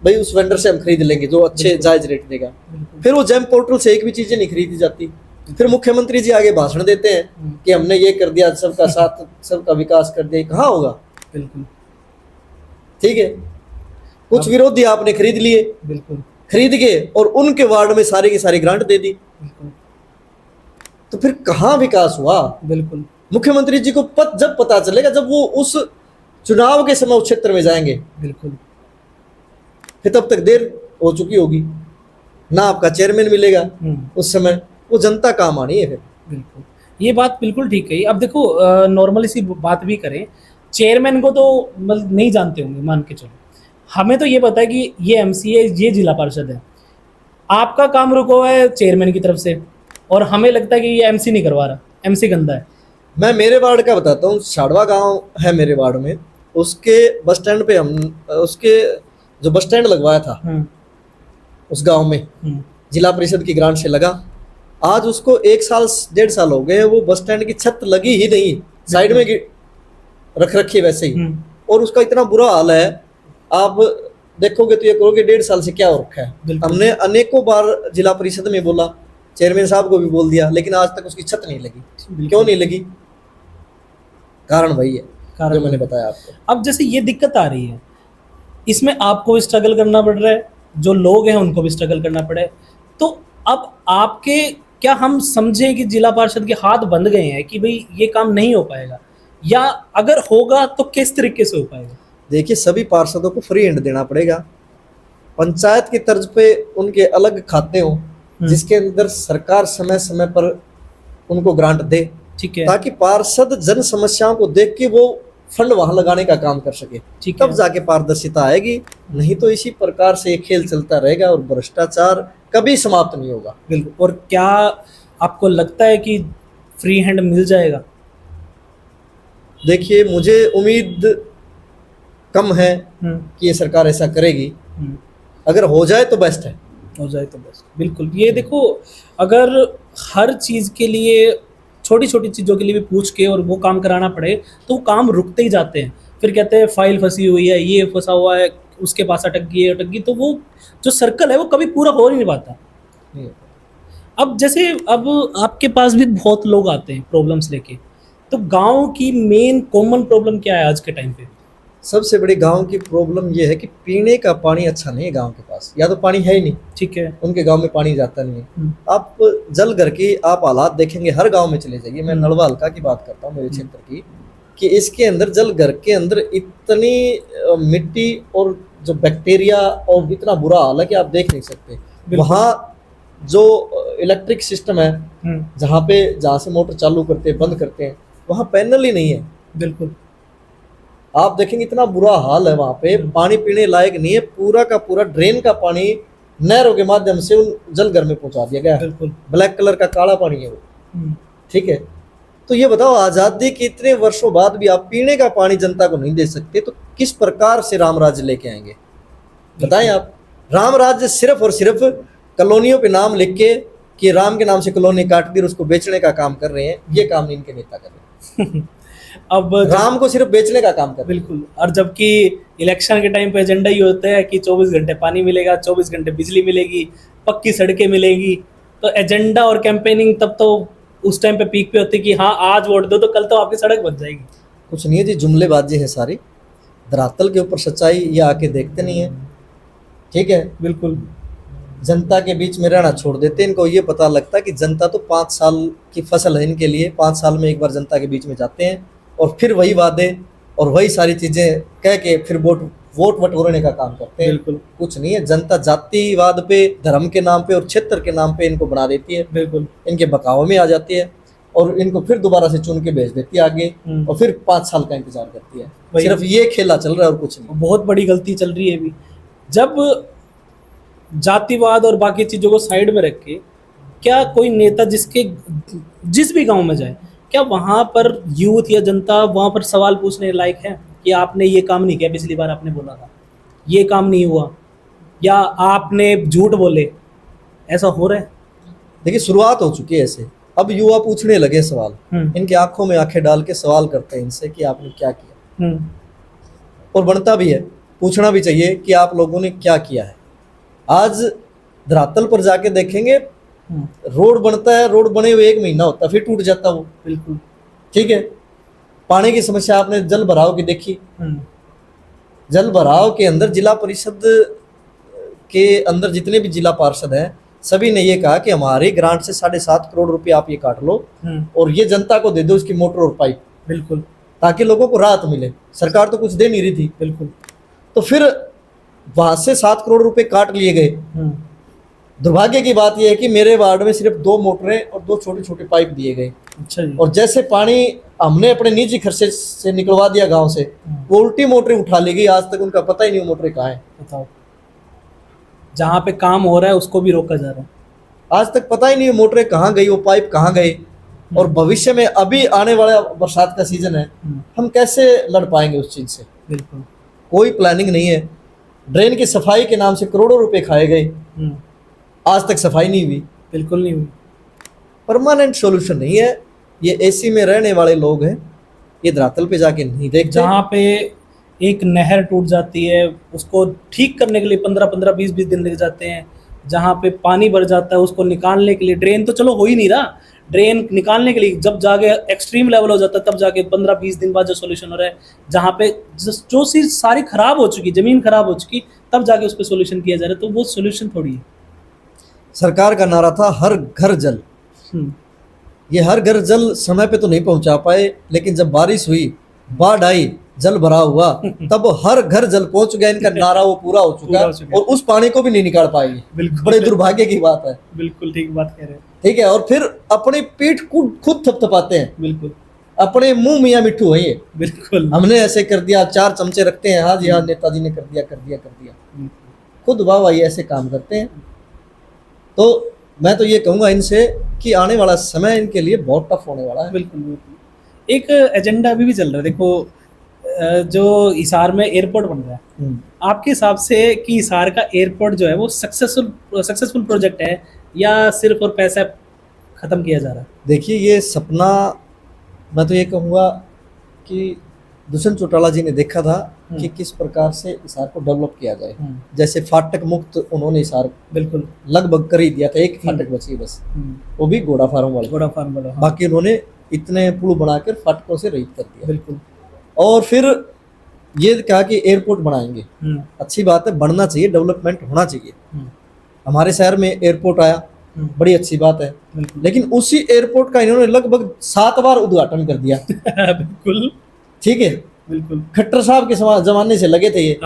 भाई उस वेंडर से हम खरीद लेंगे जो अच्छे जायज रेट देगा। फिर वो जेम पोर्टल से एक भी चीजें नहीं खरीदी जाती। फिर मुख्यमंत्री जी आगे भाषण देते हैं कि हमने ये कर दिया, सबका साथ सबका विकास कर दिया। कहाँ होगा? बिल्कुल। ठीक है, कुछ विरोधी आपने खरीद लिए, बिल्कुल, खरीद के और उनके वार्ड में सारी की सारी ग्रांट दे दी। तो फिर कहाँ विकास हुआ? बिल्कुल। मुख्यमंत्री जी को जब पता चलेगा जब वो उस चुनाव के समय उस क्षेत्र में जाएंगे। बिल्कुल। फिर तब तक देर हो चुकी होगी, ना आपका चेयरमैन मिलेगा उस समय, वो जनता काम आनी है फिर। बिल्कुल, ये बात बिल्कुल ठीक है। अब देखो नॉर्मली सी बात भी करें, चेयरमैन को तो मतलब नहीं जानते होंगे, मान के चलो। हमें तो ये पता है कि ये एमसीए, ये जिला पार्षद है। आपका काम रुका हुआ है चेयरमैन की तरफ से, और हमें लगता है कि ये एमसी नहीं करवा रहा, एमसी गंदा है। मैं मेरे वार्ड का बताता हूँ। साड़वा गांव है मेरे वार्ड में, उसके बस स्टैंड पे हम उसके जो बस स्टैंड लगवाया था उस गांव में जिला परिषद की ग्रांट से लगा। आज उसको 1 साल 1.5 साल हो गए, वो बस स्टैंड की छत लगी ही नहीं, साइड में रख रखी वैसे ही, और उसका इतना बुरा हाल है। आप देखोगे तो ये कहोगे 1.5 साल से क्या हो रखा है। हमने अनेकों बार जिला परिषद में बोला, चेयरमैन साहब को भी बोल दिया, लेकिन आज तक उसकी छत नहीं लगी। क्यों नहीं लगी? कारण वही है जो मैंने बताया आपको। अब जैसे ये दिक्कत आ रही है, इसमें आपको भी स्ट्रगल करना पड़ रहा है, जो लोग हैं उनको भी स्ट्रगल करना पड़े। तो अब आपके क्या हम समझें कि जिला पार्षद के हाथ बंध गए हैं कि भाई ये काम नहीं हो पाएगा, या अगर होगा तो किस तरीके से हो पाएगा? देखिए, सभी पार्षदों को फ्री हैंड देना पड़ेगा। पंचायत की तर्ज पे उनके अलग खाते हों जिसके अंदर सरकार समय समय पर उनको ग्रांट दे, ठीक है, ताकि पार्षद जन समस्याओं को देख के वो फंड वहां लगाने का काम कर सके। ठीक है, तब जाके पारदर्शिता आएगी। नहीं तो इसी प्रकार से ये खेल चलता रहेगा और भ्रष्टाचार कभी समाप्त नहीं होगा। बिल्कुल। और क्या आपको लगता है कि फ्री हैंड मिल जाएगा? देखिए, मुझे उम्मीद कम है कि ये सरकार ऐसा करेगी। अगर हो जाए तो बेस्ट है, हो जाए तो बेस्ट। बिल्कुल। ये देखो, अगर हर चीज़ के लिए, छोटी छोटी चीज़ों के लिए भी पूछ के और वो काम कराना पड़े तो वो काम रुकते ही जाते हैं। फिर कहते हैं फाइल फंसी हुई है, ये फंसा हुआ है, उसके पास अटक गई, तो वो जो सर्कल है वो कभी पूरा हो नहीं पाता। अब जैसे अब आपके पास भी बहुत लोग आते हैं प्रॉब्लम्स लेके, तो गांव की मेन कॉमन प्रॉब्लम क्या है आज के टाइम पे? सबसे बड़ी गांव की प्रॉब्लम ये है कि पीने का पानी अच्छा नहीं है गांव के पास, या तो पानी है ही नहीं। ठीक है, उनके गांव में पानी जाता नहीं है। आप जल घर की आप हालात देखेंगे, हर गांव में चले जाइए। मैं नलवा हल्का की बात करता हूँ, मेरे क्षेत्र की, कि इसके अंदर जल घर के अंदर इतनी मिट्टी और जो बैक्टीरिया और इतना बुरा हाल है कि आप देख नहीं सकते। वहाँ जो इलेक्ट्रिक सिस्टम है, जहाँ से मोटर चालू करते हैं बंद करते हैं, वहाँ पैनल ही नहीं है। बिल्कुल। आप देखेंगे इतना बुरा हाल है वहाँ पे, पानी पीने लायक नहीं है। पूरा का पूरा ड्रेन का पानी नहरों के माध्यम से उन जल घर में पहुंचा दिया गया। बिल्कुल। ब्लैक कलर का काला पानी है वो। ठीक है, तो ये बताओ, आजादी के इतने वर्षों बाद भी आप पीने का पानी जनता को नहीं दे सकते, तो किस प्रकार से राम राज्य लेके आएंगे? बताएं आप। राम राज्य सिर्फ और सिर्फ कॉलोनियों पे नाम लिख के कि राम के नाम से कॉलोनी काट दी, उसको बेचने का काम कर रहे हैं। ये काम नहीं इनके नेता कर रहे हैं। अब राम को सिर्फ बेचने का काम कर रहे हैं। बिल्कुल। और जबकि इलेक्शन के टाइम पे एजेंडा ये होता है कि 24 घंटे पानी मिलेगा, 24 घंटे बिजली मिलेगी, पक्की सड़कें मिलेगी, तो एजेंडा और कैंपेनिंग तब तो उस टाइम पे पीक पे होती है कि हाँ आज वोट दो तो कल तो आपकी सड़क बन जाएगी। कुछ नहीं है जी, जुमलेबाजी है सारी। धरातल के ऊपर सच्चाई ये आके देखते नहीं है। ठीक है, बिल्कुल। जनता के बीच में रहना छोड़ देते। इनको ये पता लगता है कि जनता तो 5 साल की फसल है इनके लिए। 5 साल में एक बार जनता के बीच में जाते हैं और फिर वही वादे और वही सारी चीजें कह के फिर वोट बटोरने का काम करते हैं। बिल्कुल। कुछ नहीं है। जनता जातिवाद पे, धर्म के नाम पे और क्षेत्र के नाम पे इनको बना देती है। बिल्कुल। इनके बकाव में आ जाती है और इनको फिर दोबारा से चुन के भेज देती है आगे, और फिर 5 साल का इंतजार करती है। सिर्फ ये खेला चल रहा है और कुछ नहीं। बहुत बड़ी गलती चल रही है अभी। जब जातिवाद और बाकी चीज़ों को साइड में रख के, क्या कोई नेता जिस भी गांव में जाए, क्या वहाँ पर यूथ या जनता वहाँ पर सवाल पूछने लायक है कि आपने ये काम नहीं किया, पिछली बार आपने बोला था ये काम नहीं हुआ, या आपने झूठ बोले? ऐसा हो रहा है? देखिए, शुरुआत हो चुकी है ऐसे। अब युवा पूछने लगे सवाल, इनकी आंखों में आंखें डाल के सवाल करते हैं इनसे कि आपने क्या किया। और बनता भी है, पूछना भी चाहिए कि आप लोगों ने क्या किया है। आज धरातल पर जाके देखेंगे, रोड बनता है, रोड बने हुए 1 महीना होता है फिर टूट जाता वो। बिल्कुल। ठीक है, पानी की समस्या आपने जल भराव की देखी। जल भराव के अंदर जिला परिषद के अंदर जितने भी जिला पार्षद हैं, सभी ने ये कहा कि हमारी ग्रांट से 7.5 करोड़ रुपए आप ये काट लो और ये जनता को दे दो, इसकी मोटर और पाइप। बिल्कुल। ताकि लोगों को राहत मिले। सरकार तो कुछ दे नहीं रही थी। बिल्कुल। तो फिर वहां से 7 करोड़ रुपए काट लिए गए। दुर्भाग्य की बात यह है कि मेरे वार्ड में सिर्फ 2 मोटरें और 2 छोटे छोटे पाइप दिए गए। अच्छा जी। और जैसे पानी हमने अपने निजी खर्चे से निकलवा दिया गांव से, वो उल्टी मोटरें उठा ली गई। आज तक उनका पता ही नहीं वो मोटरें कहाँ है। बताओ, जहाँ पे काम हो रहा है उसको भी रोका जा रहा है। आज तक पता ही नहीं वो मोटरें कहाँ गई, वो पाइप कहाँ गए। और भविष्य में अभी आने वाला बरसात का सीजन है, हम कैसे लड़ पाएंगे उस चीज से। बिल्कुल। कोई प्लानिंग नहीं है। ड्रेन की सफाई के नाम से करोड़ों रुपए खाए गए, आज तक सफाई नहीं हुई। बिल्कुल नहीं हुई। परमानेंट सॉल्यूशन नहीं है। ये एसी में रहने वाले लोग हैं, ये धरातल पे जाके नहीं देखते। जहाँ पे एक नहर टूट जाती है उसको ठीक करने के लिए 15-15, 20-20 दिन लग जाते हैं। जहाँ पे पानी भर जाता है उसको निकालने के लिए, ड्रेन तो चलो हो ही नहीं रहा, ड्रेन निकालने के लिए जब जाके एक्सट्रीम लेवल हो जाता है तब जाके 15-20 दिन बाद जो सोल्यूशन हो रहा है, जहाँ पे जो चीज़ सारी खराब हो चुकी, जमीन खराब हो चुकी, तब जाके उस पर सोल्यूशन किया जा रहा है। तो वो सोल्यूशन थोड़ी है। सरकार का नारा था हर घर जल। ये हर घर जल समय पे तो नहीं पहुंचा पाए, लेकिन जब बारिश हुई, बाढ़ आई, जल भरा हुआ, तब हर घर जल पहुंच गया। इनका नारा वो पूरा हो चुका है और उस पानी को भी नहीं निकाल पाएगी। बिल्कुल, बड़े दुर्भाग्य की बात है। बिल्कुल ठीक बात कह रहे हैं। ठीक है, और फिर अपनी पीठ खुद थपथपाते हैं। बिल्कुल, अपने मुंह मियाँ मिट्ठू है ये। बिल्कुल, हमने ऐसे कर दिया, 4 चमचे रखते हैं, हाँ जी हाँ नेताजी ने कर दिया कर दिया कर दिया। खुद वाह ऐसे काम करते हैं। तो मैं तो ये कहूँगा इनसे कि आने वाला समय इनके लिए बहुत टफ होने वाला है। बिल्कुल, बिल्कुल। एक एजेंडा अभी भी चल रहा है, देखो जो हिसार में एयरपोर्ट बन रहा है, आपके हिसाब से कि हिसार का एयरपोर्ट जो है वो सक्सेसफुल प्रोजेक्ट है या सिर्फ और पैसा खत्म किया जा रहा है? देखिए, ये सपना मैं तो ये कहूँगा कि दुष्यंत चौटाला जी ने देखा था कि किस प्रकार से हिसार को डेवलप किया जाए। जैसे फाटक मुक्त उन्होंने हिसार बिल्कुल लगभग कर ही दिया था। एक फाटक बची बस, वो भी घोड़ा फार्म वाले। बाकी उन्होंने इतने पुल बनाकर फाटकों से रहित कर दिया। बिल्कुल। और फिर ये कहा कि एयरपोर्ट बनाएंगे। अच्छी बात है, बढ़ना चाहिए, डेवलपमेंट होना चाहिए। हमारे शहर में एयरपोर्ट आया, बड़ी अच्छी बात है। लेकिन उसी एयरपोर्ट का इन्होंने लगभग 7 बार उद्घाटन कर दिया। बिल्कुल ठीक है, बिल्कुल। खट्टर साहब के जमाने से लगे थे ये।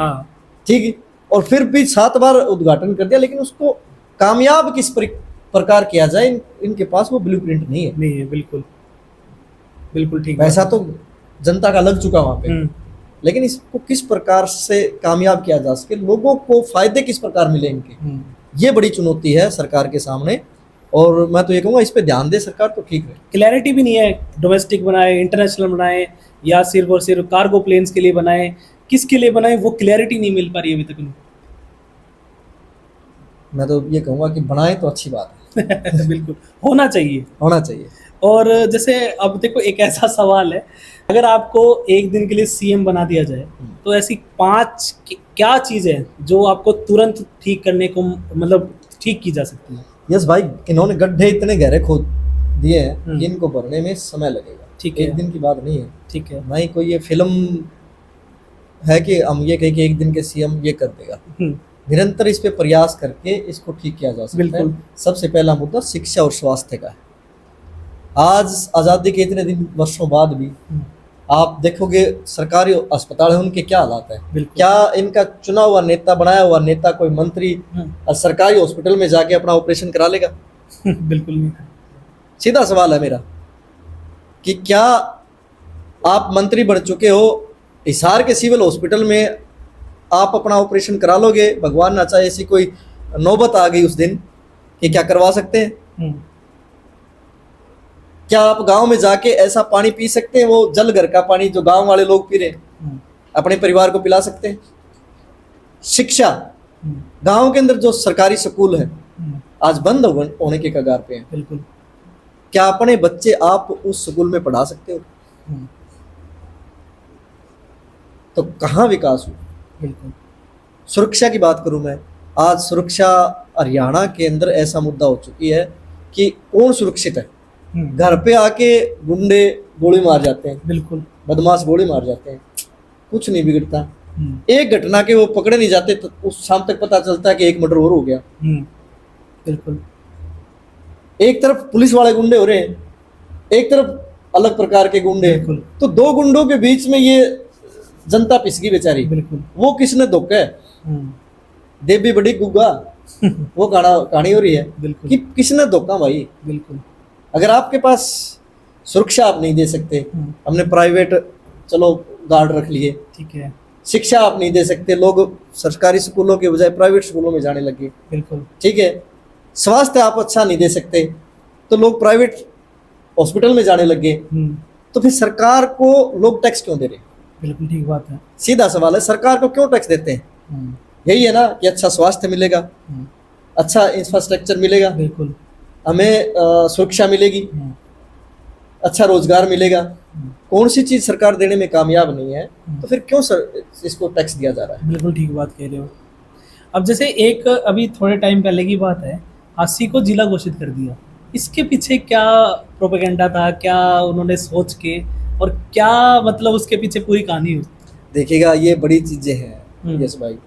ठीक है, और फिर भी 7 बार उद्घाटन कर दिया, लेकिन उसको कामयाब किस प्रकार किया जाए, इनके पास वो ब्लूप्रिंट नहीं है। बिल्कुल, बिल्कुल ठीक। पैसा तो जनता का लग चुका वहां पे, लेकिन इसको किस प्रकार से कामयाब किया जा सके, लोगों को फायदे किस प्रकार मिले इनके, ये बड़ी चुनौती है सरकार के सामने। और मैं तो ये कहूँगा इस पे ध्यान दे सरकार तो ठीक है। क्लैरिटी भी नहीं है, डोमेस्टिक बनाए, इंटरनेशनल बनाए, या सिर्फ और सिर्फ कार्गो प्लेन्स के लिए बनाए, किसके लिए बनाए, वो क्लैरिटी नहीं मिल पा रही है अभी तक। मैं तो ये कहूँगा कि बनाए तो अच्छी बात है। बिल्कुल, होना चाहिए। और जैसे अब देखो, एक ऐसा सवाल है, अगर आपको एक दिन के लिए सीएम बना दिया जाए तो ऐसी 5 क्या चीज़ है जो आपको तुरंत ठीक करने को, मतलब ठीक की जा सकती है? यस भाई, इन्होंने गड्ढे इतने गहरे खोद दिए हैं कि इनको भरने में समय लगेगा। ठीक है, एक दिन की बात नहीं है। ठीक है, ना ही कोई ये फिल्म है कि हम ये कहें कि एक दिन के सीएम ये कर देगा। निरंतर इस पे प्रयास करके इसको ठीक किया जा सकता है। सबसे पहला मुद्दा शिक्षा और स्वास्थ्य का है। आज आज़ादी के इतने दिन वर्षों बाद भी आप देखोगे सरकारी अस्पताल है, उनके क्या हालात है। क्या इनका चुना हुआ नेता, बनाया हुआ नेता, कोई मंत्री सरकारी हॉस्पिटल में जाके अपना ऑपरेशन करा लेगा? बिल्कुल नहीं। सीधा सवाल है मेरा कि क्या आप मंत्री बन चुके हो, हिसार के सिविल हॉस्पिटल में आप अपना ऑपरेशन करा लोगे? भगवान ना चाहे ऐसी कोई नौबत आ गई उस दिन कि क्या करवा सकते हैं? क्या आप गांव में जाके ऐसा पानी पी सकते हैं, वो जल घर का पानी जो गांव वाले लोग पी रहे हैं, अपने परिवार को पिला सकते हैं? शिक्षा, गांव के अंदर जो सरकारी स्कूल है आज बंद होने के कगार पे हैं। बिल्कुल। क्या अपने बच्चे आप उस स्कूल में पढ़ा सकते हो? तो कहाँ विकास हुआ? बिल्कुल। सुरक्षा की बात करूं मैं, आज सुरक्षा हरियाणा के अंदर ऐसा मुद्दा हो चुकी है कि कौन सुरक्षित है? घर पे आके गुंडे गोली मार जाते हैं, बिल्कुल, बदमाश गोली मार जाते हैं, कुछ नहीं बिगड़ता। एक घटना के वो पकड़े नहीं जाते तो उस शाम तक पता चलता है कि एक मर्डर और हो गया। बिल्कुल। एक तरफ पुलिस वाले गुंडे हो रहे हैं, एक तरफ अलग प्रकार के गुंडे, तो 2 गुंडों के बीच में ये जनता पिसगी बेचारी। बिल्कुल। वो किसने धोखा है? देवी बड़ी गुगा वो कहानी हो रही है कि किसने धोखा भाई। बिल्कुल। अगर आपके पास सुरक्षा आप नहीं दे सकते, हमने प्राइवेट चलो गार्ड रख लिए। ठीक है। शिक्षा आप नहीं दे सकते, लोग सरकारी स्कूलों के बजाय प्राइवेट स्कूलों में जाने लगे। बिल्कुल। ठीक है। स्वास्थ्य आप अच्छा नहीं दे सकते तो लोग प्राइवेट हॉस्पिटल में जाने लगे। तो फिर सरकार को लोग टैक्स क्यों दे रहे हैं? बिल्कुल ठीक बात है। सीधा सवाल है, सरकार को क्यों टैक्स देते हैं? यही है ना कि अच्छा स्वास्थ्य मिलेगा, अच्छा इंफ्रास्ट्रक्चर मिलेगा, बिल्कुल। हमें सुरक्षा मिलेगी, अच्छा रोजगार मिलेगा। कौन सी चीज सरकार देने में कामयाब नहीं है तो फिर क्यों इसको टैक्स दिया जा रहा है? बिल्कुल ठीक बात कह रहे हो। अब जैसे एक अभी थोड़े टाइम पहले की बात है, हांसी को जिला घोषित कर दिया, इसके पीछे क्या प्रोपेगेंडा था, क्या उन्होंने सोच के, और क्या मतलब उसके पीछे पूरी कहानी हुई? देखिएगा ये बड़ी चीजें हैं यस भाई,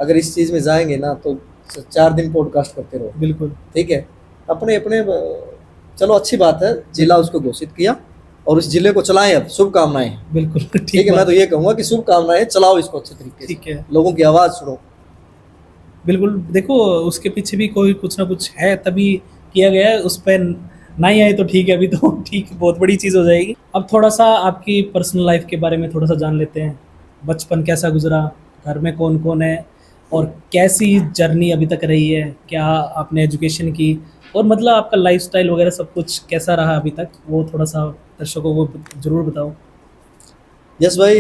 अगर इस चीज में जाएंगे ना तो 4 दिन पॉडकास्ट करते रहो। बिल्कुल। ठीक है। अपने अपने चलो अच्छी बात है, जिला उसको घोषित किया और उस जिले को चलाएं, अब शुभकामनाएं। बिल्कुल ठीक है। मैं तो ये कहूंगा कि शुभकामनाएं, चलाओ इसको अच्छे तरीके से। ठीक है। लोगों की आवाज सुनो। बिल्कुल। देखो उसके पीछे भी कोई कुछ ना कुछ है, तभी किया गया है। उस पर नहीं आए तो ठीक है, अभी तो ठीक बहुत बड़ी चीज़ हो जाएगी। अब थोड़ा सा आपकी पर्सनल लाइफ के बारे में थोड़ा सा जान लेते हैं। बचपन कैसा गुजरा, घर में कौन कौन है, और कैसी जर्नी अभी तक रही है, क्या आपने एजुकेशन की, और मतलब आपका लाइफस्टाइल वगैरह सब कुछ कैसा रहा अभी तक, वो थोड़ा सा दर्शकों को ज़रूर बताओ। यस भाई,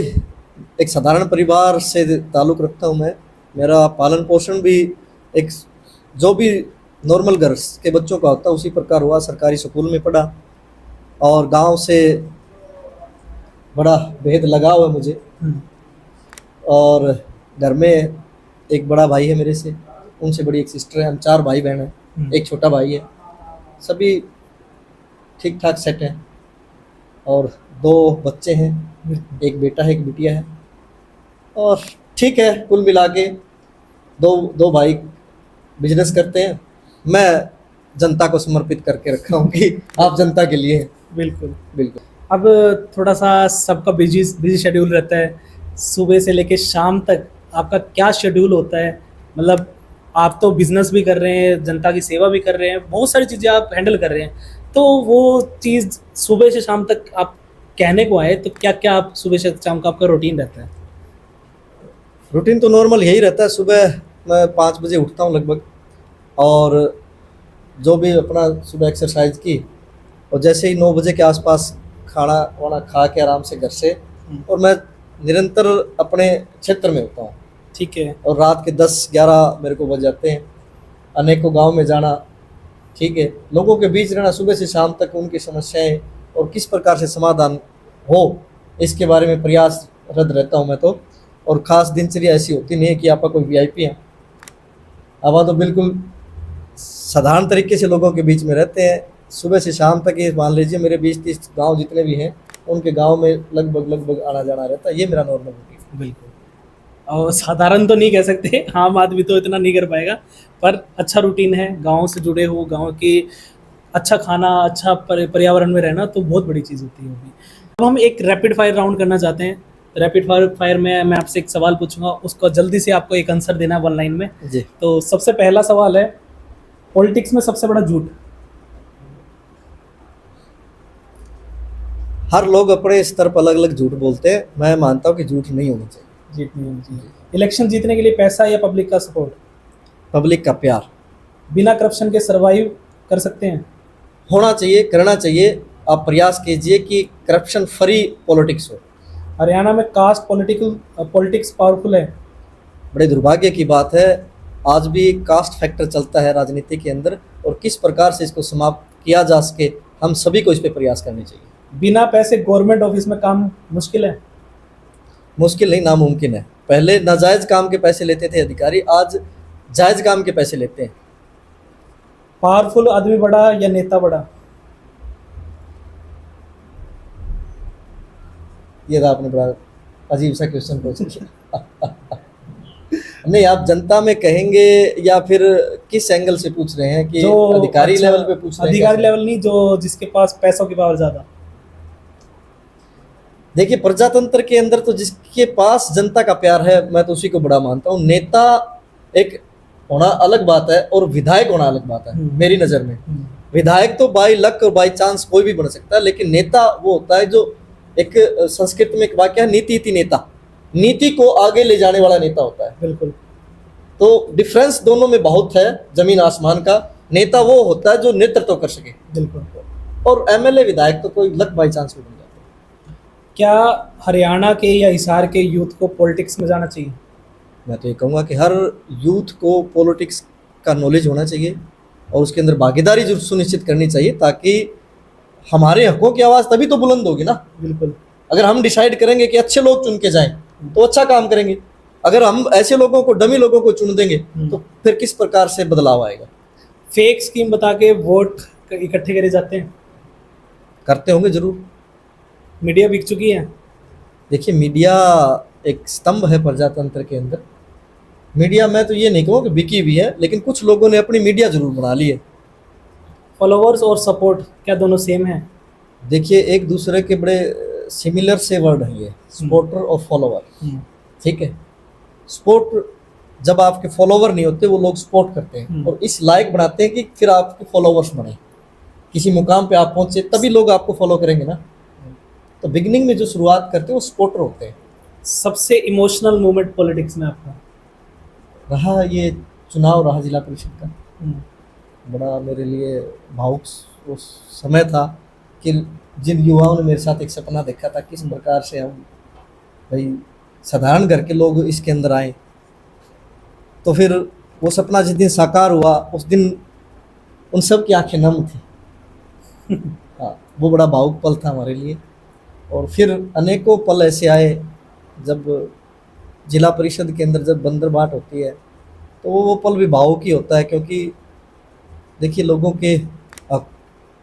एक साधारण परिवार से ताल्लुक़ रखता हूँ मैं। मेरा पालन पोषण भी एक जो भी नॉर्मल घर के बच्चों का होता है उसी प्रकार हुआ। सरकारी स्कूल में पढ़ा और गांव से बड़ा बेहद लगाव है मुझे। और घर में एक बड़ा भाई है मेरे से, उनसे बड़ी एक सिस्टर है, हम 4 भाई बहन हैं, एक छोटा भाई है। सभी ठीक ठाक सेट हैं और 2 बच्चे हैं, एक बेटा है एक बिटिया है। और ठीक है, कुल मिला के दो भाई बिजनेस करते हैं। मैं जनता को समर्पित करके रखा हूँ कि आप जनता के लिए हैं। बिल्कुल बिल्कुल। अब थोड़ा सा सबका बिजी शेड्यूल रहता है, सुबह से लेके शाम तक आपका क्या शेड्यूल होता है? मतलब आप तो बिजनेस भी कर रहे हैं, जनता की सेवा भी कर रहे हैं, बहुत सारी चीज़ें आप हैंडल कर रहे हैं, तो वो चीज़ सुबह से शाम तक आप कहने को आए तो क्या क्या आप सुबह से शाम का आपका रूटीन रहता है? रूटीन तो नॉर्मल यही रहता है। सुबह मैं 5 बजे उठता हूँ लगभग, और जो भी अपना सुबह एक्सरसाइज की, और जैसे ही 9 बजे के आसपास खाना वाना खा के आराम से घर से, और मैं निरंतर अपने क्षेत्र में होता हूँ। ठीक है। और रात के 10-11 मेरे को बज जाते हैं। अनेकों गांव में जाना, ठीक है, लोगों के बीच रहना, सुबह से शाम तक उनकी समस्याएं और किस प्रकार से समाधान हो इसके बारे में प्रयासरत रहता हूँ मैं तो। और ख़ास दिनचर्या ऐसी होती नहीं है कि आपका कोई वीआईपी है। अब तो बिल्कुल साधारण तरीके से लोगों के बीच में रहते हैं। सुबह से शाम तक ये मान लीजिए मेरे 20-30 गांव जितने भी हैं उनके गांव में लगभग आना जाना रहता है। ये मेरा नॉर्मल रूटीन। बिल्कुल। और साधारण तो नहीं कह सकते, आम आदमी तो इतना नहीं कर पाएगा, पर अच्छा रूटीन है, गांव से जुड़े हो, गांव की अच्छा खाना, अच्छा पर्यावरण में रहना तो बहुत बड़ी चीज़ होती है। अब हम एक रैपिड फायर राउंड करना चाहते हैं। रैपिड फायर में मैं आपसे एक सवाल पूछूंगा, उसको जल्दी से आपको एक आंसर देना है 1 लाइन में जी। तो सबसे पहला सवाल है, पॉलिटिक्स में सबसे बड़ा झूठ? हर लोग अपने स्तर पर अलग अलग झूठ बोलते हैं, मैं मानता हूँ कि झूठ नहीं होना चाहिए। जीत नहीं होनी चाहिए। इलेक्शन जीतने के लिए पैसा या पब्लिक का सपोर्ट? पब्लिक का प्यार। बिना करप्शन के सर्वाइव कर सकते हैं? होना चाहिए, करना चाहिए। आप प्रयास कीजिए कि करप्शन फ्री पॉलिटिक्स हो। हरियाणा में कास्ट पॉलिटिक्स पावरफुल है? बड़े दुर्भाग्य की बात है, आज भी कास्ट फैक्टर चलता है राजनीति के अंदर, और किस प्रकार से इसको समाप्त किया जा सके हम सभी को इस पर प्रयास करने चाहिए। बिना पैसे गवर्नमेंट ऑफिस में काम मुश्किल है? मुश्किल नहीं, नामुमकिन है। पहले नाजायज़ काम के पैसे लेते थे अधिकारी, आज जायज़ काम के पैसे लेते हैं। पावरफुल आदमी बड़ा या नेता बड़ा? ये था, आपने बड़ा अजीब सा क्वेश्चन पूछ लिया। नहीं, आप जनता में कहेंगे या फिर किस एंगल से पूछ रहे हैं कि जो अधिकारी अच्छा, लेवल पे पूछ रहे हैं? अधिकारी लेवल नहीं, जो जिसके पास पैसों की पावर ज़्यादा। देखिए, प्रजातंत्र के अंदर तो जिसके पास जनता का प्यार है मैं तो उसी को बड़ा मानता हूँ। नेता एक होना अलग बात है और विधायक होना अलग बात है मेरी नज़र में। विधायक तो बाई लक और बाई चांस कोई भी बन सकता है, लेकिन नेता वो होता है जो एक संस्कृत में एक वाक्य है, नीति इति नेता, नीति को आगे ले जाने वाला नेता होता है। बिल्कुल। तो डिफरेंस दोनों में बहुत है, जमीन आसमान का। नेता वो होता है जो नेतृत्व कर सके, बिल्कुल। और एमएलए विधायक तो कोई लक बाई चांस में बन जाता है। क्या हरियाणा के या हिसार के यूथ को पॉलिटिक्स में जाना चाहिए? मैं तो ये कहूँगा कि हर यूथ को पॉलिटिक्स का नॉलेज होना चाहिए और उसके अंदर भागीदारी जो सुनिश्चित करनी चाहिए, ताकि हमारे हकों की आवाज़ तभी तो बुलंद होगी ना। बिल्कुल। अगर हम डिसाइड करेंगे कि अच्छे लोग चुन के जाएं तो अच्छा काम करेंगे, अगर हम ऐसे लोगों को, डमी लोगों को चुन देंगे तो फिर किस प्रकार से बदलाव आएगा। फेक स्कीम बता के वोट इकट्ठे करे जाते हैं, करते होंगे जरूर। मीडिया बिक चुकी है। देखिए, मीडिया एक स्तंभ है प्रजातंत्र के अंदर। मीडिया, मैं तो ये नहीं कहूँ कि बिकी भी है, लेकिन कुछ लोगों ने अपनी मीडिया जरूर बना ली है। फॉलोवर्स और सपोर्ट क्या दोनों सेम है? देखिए, एक दूसरे के बड़े सिमिलर से वर्ड हैं ये, सपोर्टर और फॉलोवर। ठीक है, सपोर्ट जब आपके फॉलोवर नहीं होते, वो लोग सपोर्ट करते हैं और इस लायक बनाते हैं कि फिर आपके फॉलोवर्स बने, किसी मुकाम पे आप पहुंचे, तभी लोग आपको फॉलो करेंगे ना। तो बिगिनिंग में जो शुरुआत करते हैं वो सपोर्टर होते हैं। सबसे इमोशनल मोमेंट पॉलिटिक्स में आपका रहा ये चुनाव रहा जिला परिषद का, बड़ा मेरे लिए भावुक वो समय था कि जिन युवाओं ने मेरे साथ एक सपना देखा था, किस प्रकार से हम भाई साधारण घर के लोग इसके अंदर आए, तो फिर वो सपना जिस दिन साकार हुआ उस दिन उन सब की आंखें नम थी। हाँ, वो बड़ा भावुक पल था हमारे लिए। और फिर अनेकों पल ऐसे आए जब जिला परिषद के अंदर जब बंदर बांट होती है तो वो पल भी भावुक ही होता है, क्योंकि देखिए, लोगों के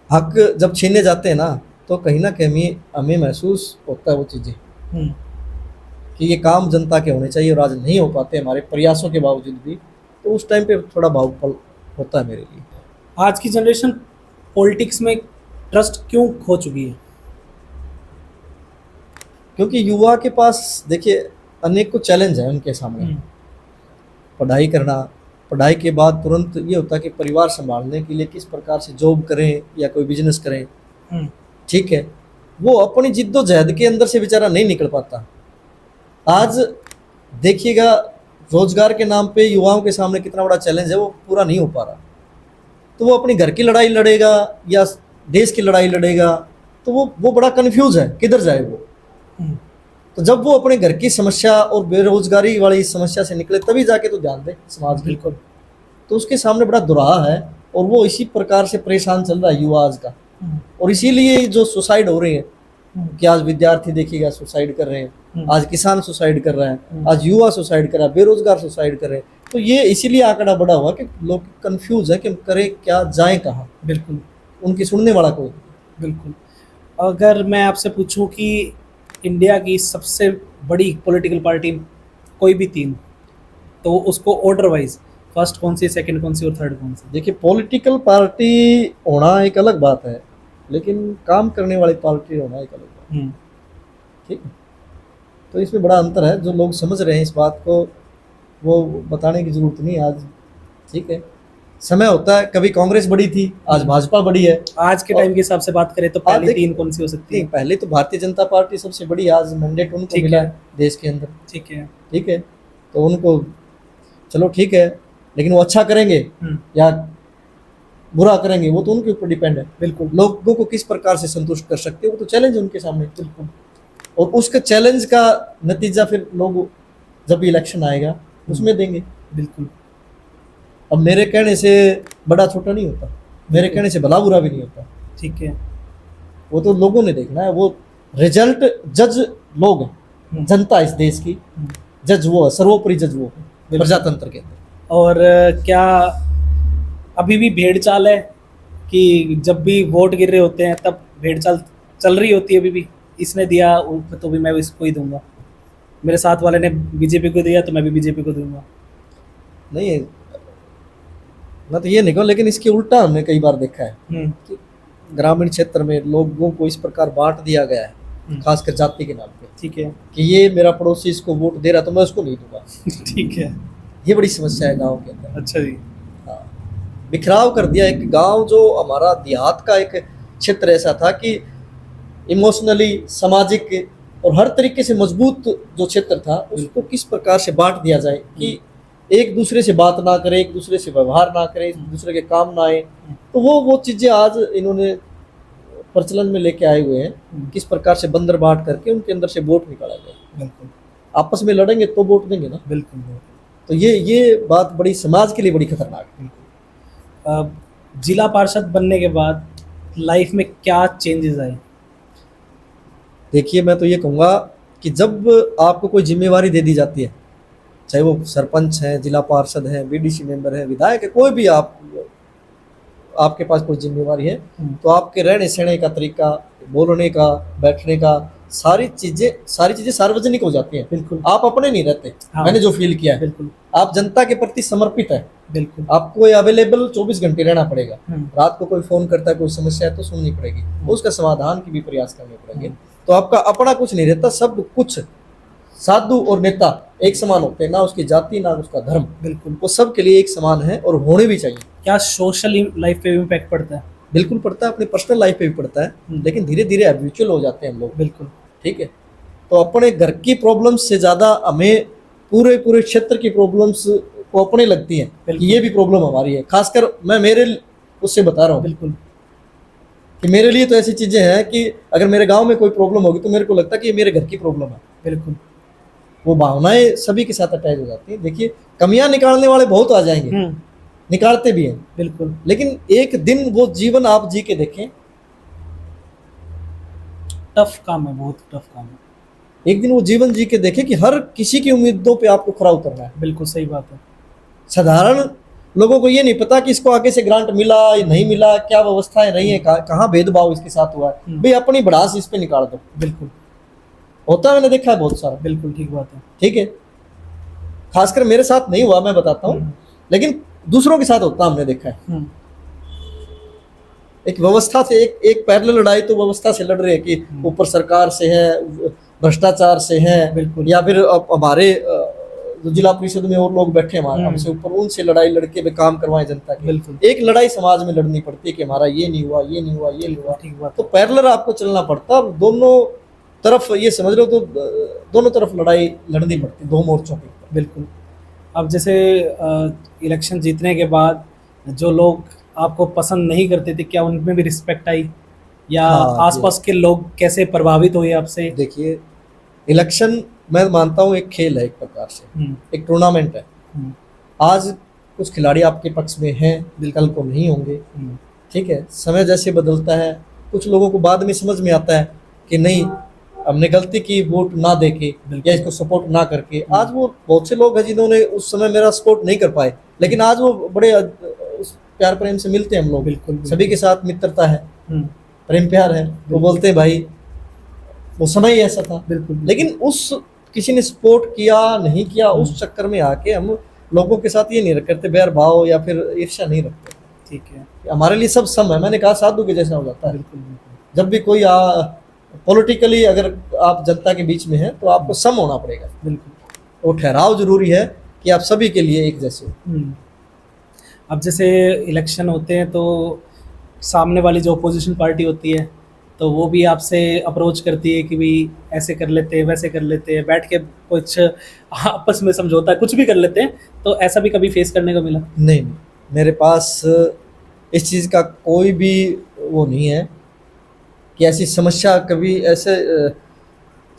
हक जब छीने जाते हैं ना, तो कहीं ना कहीं हमें महसूस होता है वो चीज़ें कि ये काम जनता के होने चाहिए और आज नहीं हो पाते हमारे प्रयासों के बावजूद भी। तो उस टाइम पे थोड़ा भावुक पल होता है मेरे लिए। आज की जनरेशन पॉलिटिक्स में ट्रस्ट क्यों खो चुकी है? क्योंकि युवा के पास देखिए अनेकों चैलेंज है उनके सामने। पढ़ाई करना, पढ़ाई के बाद तुरंत ये होता है कि परिवार संभालने के लिए किस प्रकार से जॉब करें या कोई बिजनेस करें। ठीक है, वो अपनी जिद्दोजहद के अंदर से बेचारा नहीं निकल पाता। आज देखिएगा, रोजगार के नाम पे युवाओं के सामने कितना बड़ा चैलेंज है, वो पूरा नहीं हो पा रहा। तो वो अपनी घर की लड़ाई लड़ेगा या देश की लड़ाई लड़ेगा, तो वो बड़ा कंफ्यूज है, किधर जाए वो। तो जब वो अपने घर की समस्या और बेरोजगारी वाली समस्या से निकले, तभी जाके तो ध्यान दे समाज की। बिल्कुल। तो उसके सामने बड़ा दुराहा है और वो इसी प्रकार से परेशान चल रहा है युवा आज का। और इसीलिए जो सुसाइड हो रही है, कि आज विद्यार्थी देखिएगा सुसाइड कर रहे हैं, आज किसान सुसाइड कर रहा है, आज युवा सुसाइड कर रहा है, बेरोजगार सुसाइड कर रहे हैं। तो ये इसीलिए आंकड़ा बढ़ा हुआ कि लोग कंफ्यूज है कि करें क्या, जाएं कहाँ। बिल्कुल। उनकी सुनने वाला कोई। बिल्कुल। अगर मैं आपसे पूछूं कि इंडिया की सबसे बड़ी पॉलिटिकल पार्टी कोई भी तीन, तो उसको ऑर्डर वाइज फर्स्ट कौन सी, सेकंड कौन सी और थर्ड कौन सी? देखिए, पॉलिटिकल पार्टी होना एक अलग बात है, लेकिन काम करने वाली पार्टी होना एक अलग बात है। ठीक है, तो इसमें बड़ा अंतर है। जो लोग समझ रहे हैं इस बात को, वो बताने की जरूरत नहीं आज। ठीक है, समय होता है, कभी कांग्रेस बड़ी थी, आज भाजपा बड़ी है। आज के टाइम के हिसाब से बात करें तो पहली तीन कौन सी हो सकती है? पहले तो भारतीय जनता पार्टी सबसे बड़ी, आज मैंडेट उनको मिला है देश के अंदर। ठीक है। ठीक है, तो उनको चलो ठीक है, लेकिन वो अच्छा करेंगे या बुरा करेंगे वो तो उनके ऊपर डिपेंड है। बिल्कुल। लोगों को किस प्रकार से संतुष्ट कर सकते हो, वो तो चैलेंज है उनके सामने। बिल्कुल। और उसके चैलेंज का नतीजा फिर लोग जब भी इलेक्शन आएगा उसमें देंगे। बिल्कुल। अब मेरे कहने से बड़ा छोटा नहीं होता, मेरे कहने से भला बुरा भी नहीं होता। ठीक है, वो तो लोगों ने देखना है। वो रिजल्ट जज लोग हैं, जनता इस देश की जज वो है, सर्वोपरि जज वो है प्रजातंत्र के अंदर। और क्या अभी भी भेड़ चाल है कि जब भी वोट गिर रहे होते हैं तब भेड़ चाल चल रही होती है अभी भी? इसने दिया तो भी मैं इसको ही दूंगा, मेरे साथ वाले ने बीजेपी को दिया तो मैं भी बीजेपी को दूंगा। नहीं, मैं तो ये नहीं कहूँ, लेकिन इसके उल्टा हमने कई बार देखा है कि ग्रामीण क्षेत्र में लोगों को इस प्रकार बांट दिया गया है, खासकर जाति के नाम पे। ठीक है, कि ये मेरा पड़ोसी इसको वोट दे रहा तो मैं उसको नहीं दूंगा। ठीक है, ये बड़ी समस्या है गाँव के अंदर। अच्छा जी। हाँ, बिखराव कर दिया। एक गांव जो हमारा देहात का एक क्षेत्र ऐसा था कि इमोशनली, सामाजिक और हर तरीके से मजबूत जो क्षेत्र था उसको किस प्रकार से बांट दिया जाए कि एक दूसरे से बात ना करे, एक दूसरे से व्यवहार ना करे, एक दूसरे के काम ना आए। तो वो चीजें आज इन्होंने प्रचलन में लेके आए हुए हैं, किस प्रकार से बंदर बांट करके उनके अंदर से वोट निकाला जाए। बिल्कुल, आपस में लड़ेंगे तो वोट देंगे ना। बिल्कुल। तो ये बात बड़ी समाज के लिए बड़ी खतरनाक है। जिला पार्षद बनने के बाद लाइफ में क्या चेंजेस आए? देखिए, मैं तो ये कहूँगा कि जब आपको कोई जिम्मेवारी दे दी जाती है, चाहे वो सरपंच है, जिला पार्षद है, बीडीसी मेंबर है, विधायक है, कोई भी आपके पास कोई जिम्मेवारी है, तो आपके रहने सहने का तरीका, बोलने का, बैठने का, सारी चीजें सार्वजनिक हो जाती हैं। बिल्कुल, आप अपने नहीं रहते। हाँ, मैंने जो फील किया है, बिल्कुल, आप जनता के प्रति समर्पित है। बिल्कुल, आपको अवेलेबल 24 घंटे रहना पड़ेगा। रात को कोई फोन करता है, कोई समस्या है तो सुननी पड़ेगी, उसका समाधान की भी प्रयास करने पड़ेंगे। तो आपका अपना कुछ नहीं रहता, सब कुछ। साधु और नेता एक समान होते हैं, ना उसकी जाति ना उसका धर्म, बिल्कुल, वो सब के लिए एक समान है और होने भी चाहिए। क्या सोशल लाइफ पे इम्पैक्ट पड़ता है? बिल्कुल पड़ता है, अपनी पर्सनल लाइफ पे भी पड़ता है, लेकिन धीरे धीरे हैबिचुअल हो जाते हैं हम लोग। बिल्कुल, ठीक है। तो अपने घर की प्रॉब्लम्स से ज्यादा हमें पूरे क्षेत्र की प्रॉब्लम्स को अपने लगती हैं कि ये भी प्रॉब्लम हमारी है। खासकर मैं मेरे उससे बता रहा हूँ, बिल्कुल, कि मेरे लिए तो ऐसी चीजें हैं कि अगर मेरे गांव में कोई प्रॉब्लम होगी तो मेरे को लगता है कि ये मेरे घर की प्रॉब्लम है। बिल्कुल, वो भावनाएं सभी के साथ अटैच हो जाती हैं। देखिए, कमियां निकालने वाले बहुत आ जाएंगे, निकालते भी हैं, बिल्कुल, लेकिन एक दिन वो जीवन आप जी के देखें। टफ काम है, बहुत टफ काम है। एक दिन वो जीवन जी के देखें कि हर किसी की उम्मीदों पे आपको खरा उतरना है। बिल्कुल सही बात है। साधारण लोगों को ये नहीं पता कि इसको आगे से ग्रांट मिला या नहीं मिला, क्या व्यवस्था है नहीं है, कहाँ भेदभाव इसके साथ हुआ है। भाई अपनी भड़ास इस पे निकाल दो। बिल्कुल, होता है, मैंने देखा है बहुत सारा। बिल्कुल ठीक बात है। ठीक है, खासकर मेरे साथ नहीं हुआ, मैं बताता हूँ, लेकिन दूसरों के साथ होता हमने देखा है। एक व्यवस्था से एक पैरेलल लड़ाई तो व्यवस्था से लड़ रहे हैं कि ऊपर सरकार से है, भ्रष्टाचार से है, या फिर हमारे जो जिला परिषद में और लोग बैठे हमारे हमसे ऊपर, उनसे लड़ाई लड़के वे काम करवाएं जनता की। एक लड़ाई समाज में लड़नी पड़ती है कि हमारा ये नहीं हुआ, ये नहीं हुआ, ये नहीं हुआ। ठीक बात। तो पैरेलल आपको चलना पड़ता है, दोनों तरफ ये समझ लो, तो दोनों तरफ लड़ाई लड़नी पड़ती, दो मोर्चों की। बिल्कुल। अब जैसे इलेक्शन जीतने के बाद जो लोग आपको पसंद नहीं करते थे, क्या उनमें भी रिस्पेक्ट आई, या आसपास के लोग कैसे प्रभावित हुए आपसे? देखिए, इलेक्शन मैं मानता हूँ एक खेल है, एक प्रकार से एक टूर्नामेंट है। आज कुछ खिलाड़ी आपके पक्ष में हैं, कल को नहीं होंगे। ठीक है, समय जैसे बदलता है, कुछ लोगों को बाद में समझ में आता है कि नहीं, हमने गलती की वोट ना देके या इसको सपोर्ट ना करके। आज वो बहुत से लोग हैं जिन्होंने उस समय मेरा सपोर्ट नहीं कर पाए, लेकिन आज वो बड़े प्यार प्रेम से मिलते हैं हम लोग। बिल्कुल, सभी के साथ मित्रता है, प्रेम प्यार है। वो बोलते हैं भाई वो समय ही ऐसा था। बिल्कुल। लेकिन उस किसी ने सपोर्ट किया नहीं किया, उस चक्कर में आके हम लोगों के साथ ये नहीं करते बैर भाव या फिर ईर्ष्या नहीं रखते। ठीक है, हमारे लिए सब सम है। मैंने कहा साधु के जैसा हो जाता है। बिल्कुल। जब भी कोई पॉलिटिकली अगर आप जनता के बीच में हैं तो आपको सम होना पड़ेगा। बिल्कुल। वो ठहराव जरूरी है कि आप सभी के लिए एक जैसे हो। अब जैसे इलेक्शन होते हैं तो सामने वाली जो अपोजिशन पार्टी होती है तो वो भी आपसे अप्रोच करती है कि भाई ऐसे कर लेते हैं, वैसे कर लेते हैं, बैठ के कुछ आपस में समझौता कुछ भी कर लेते हैं। तो ऐसा भी कभी फेस करने को मिला? नहीं, मेरे पास इस चीज़ का कोई भी वो नहीं है कि ऐसी समस्या कभी ऐसे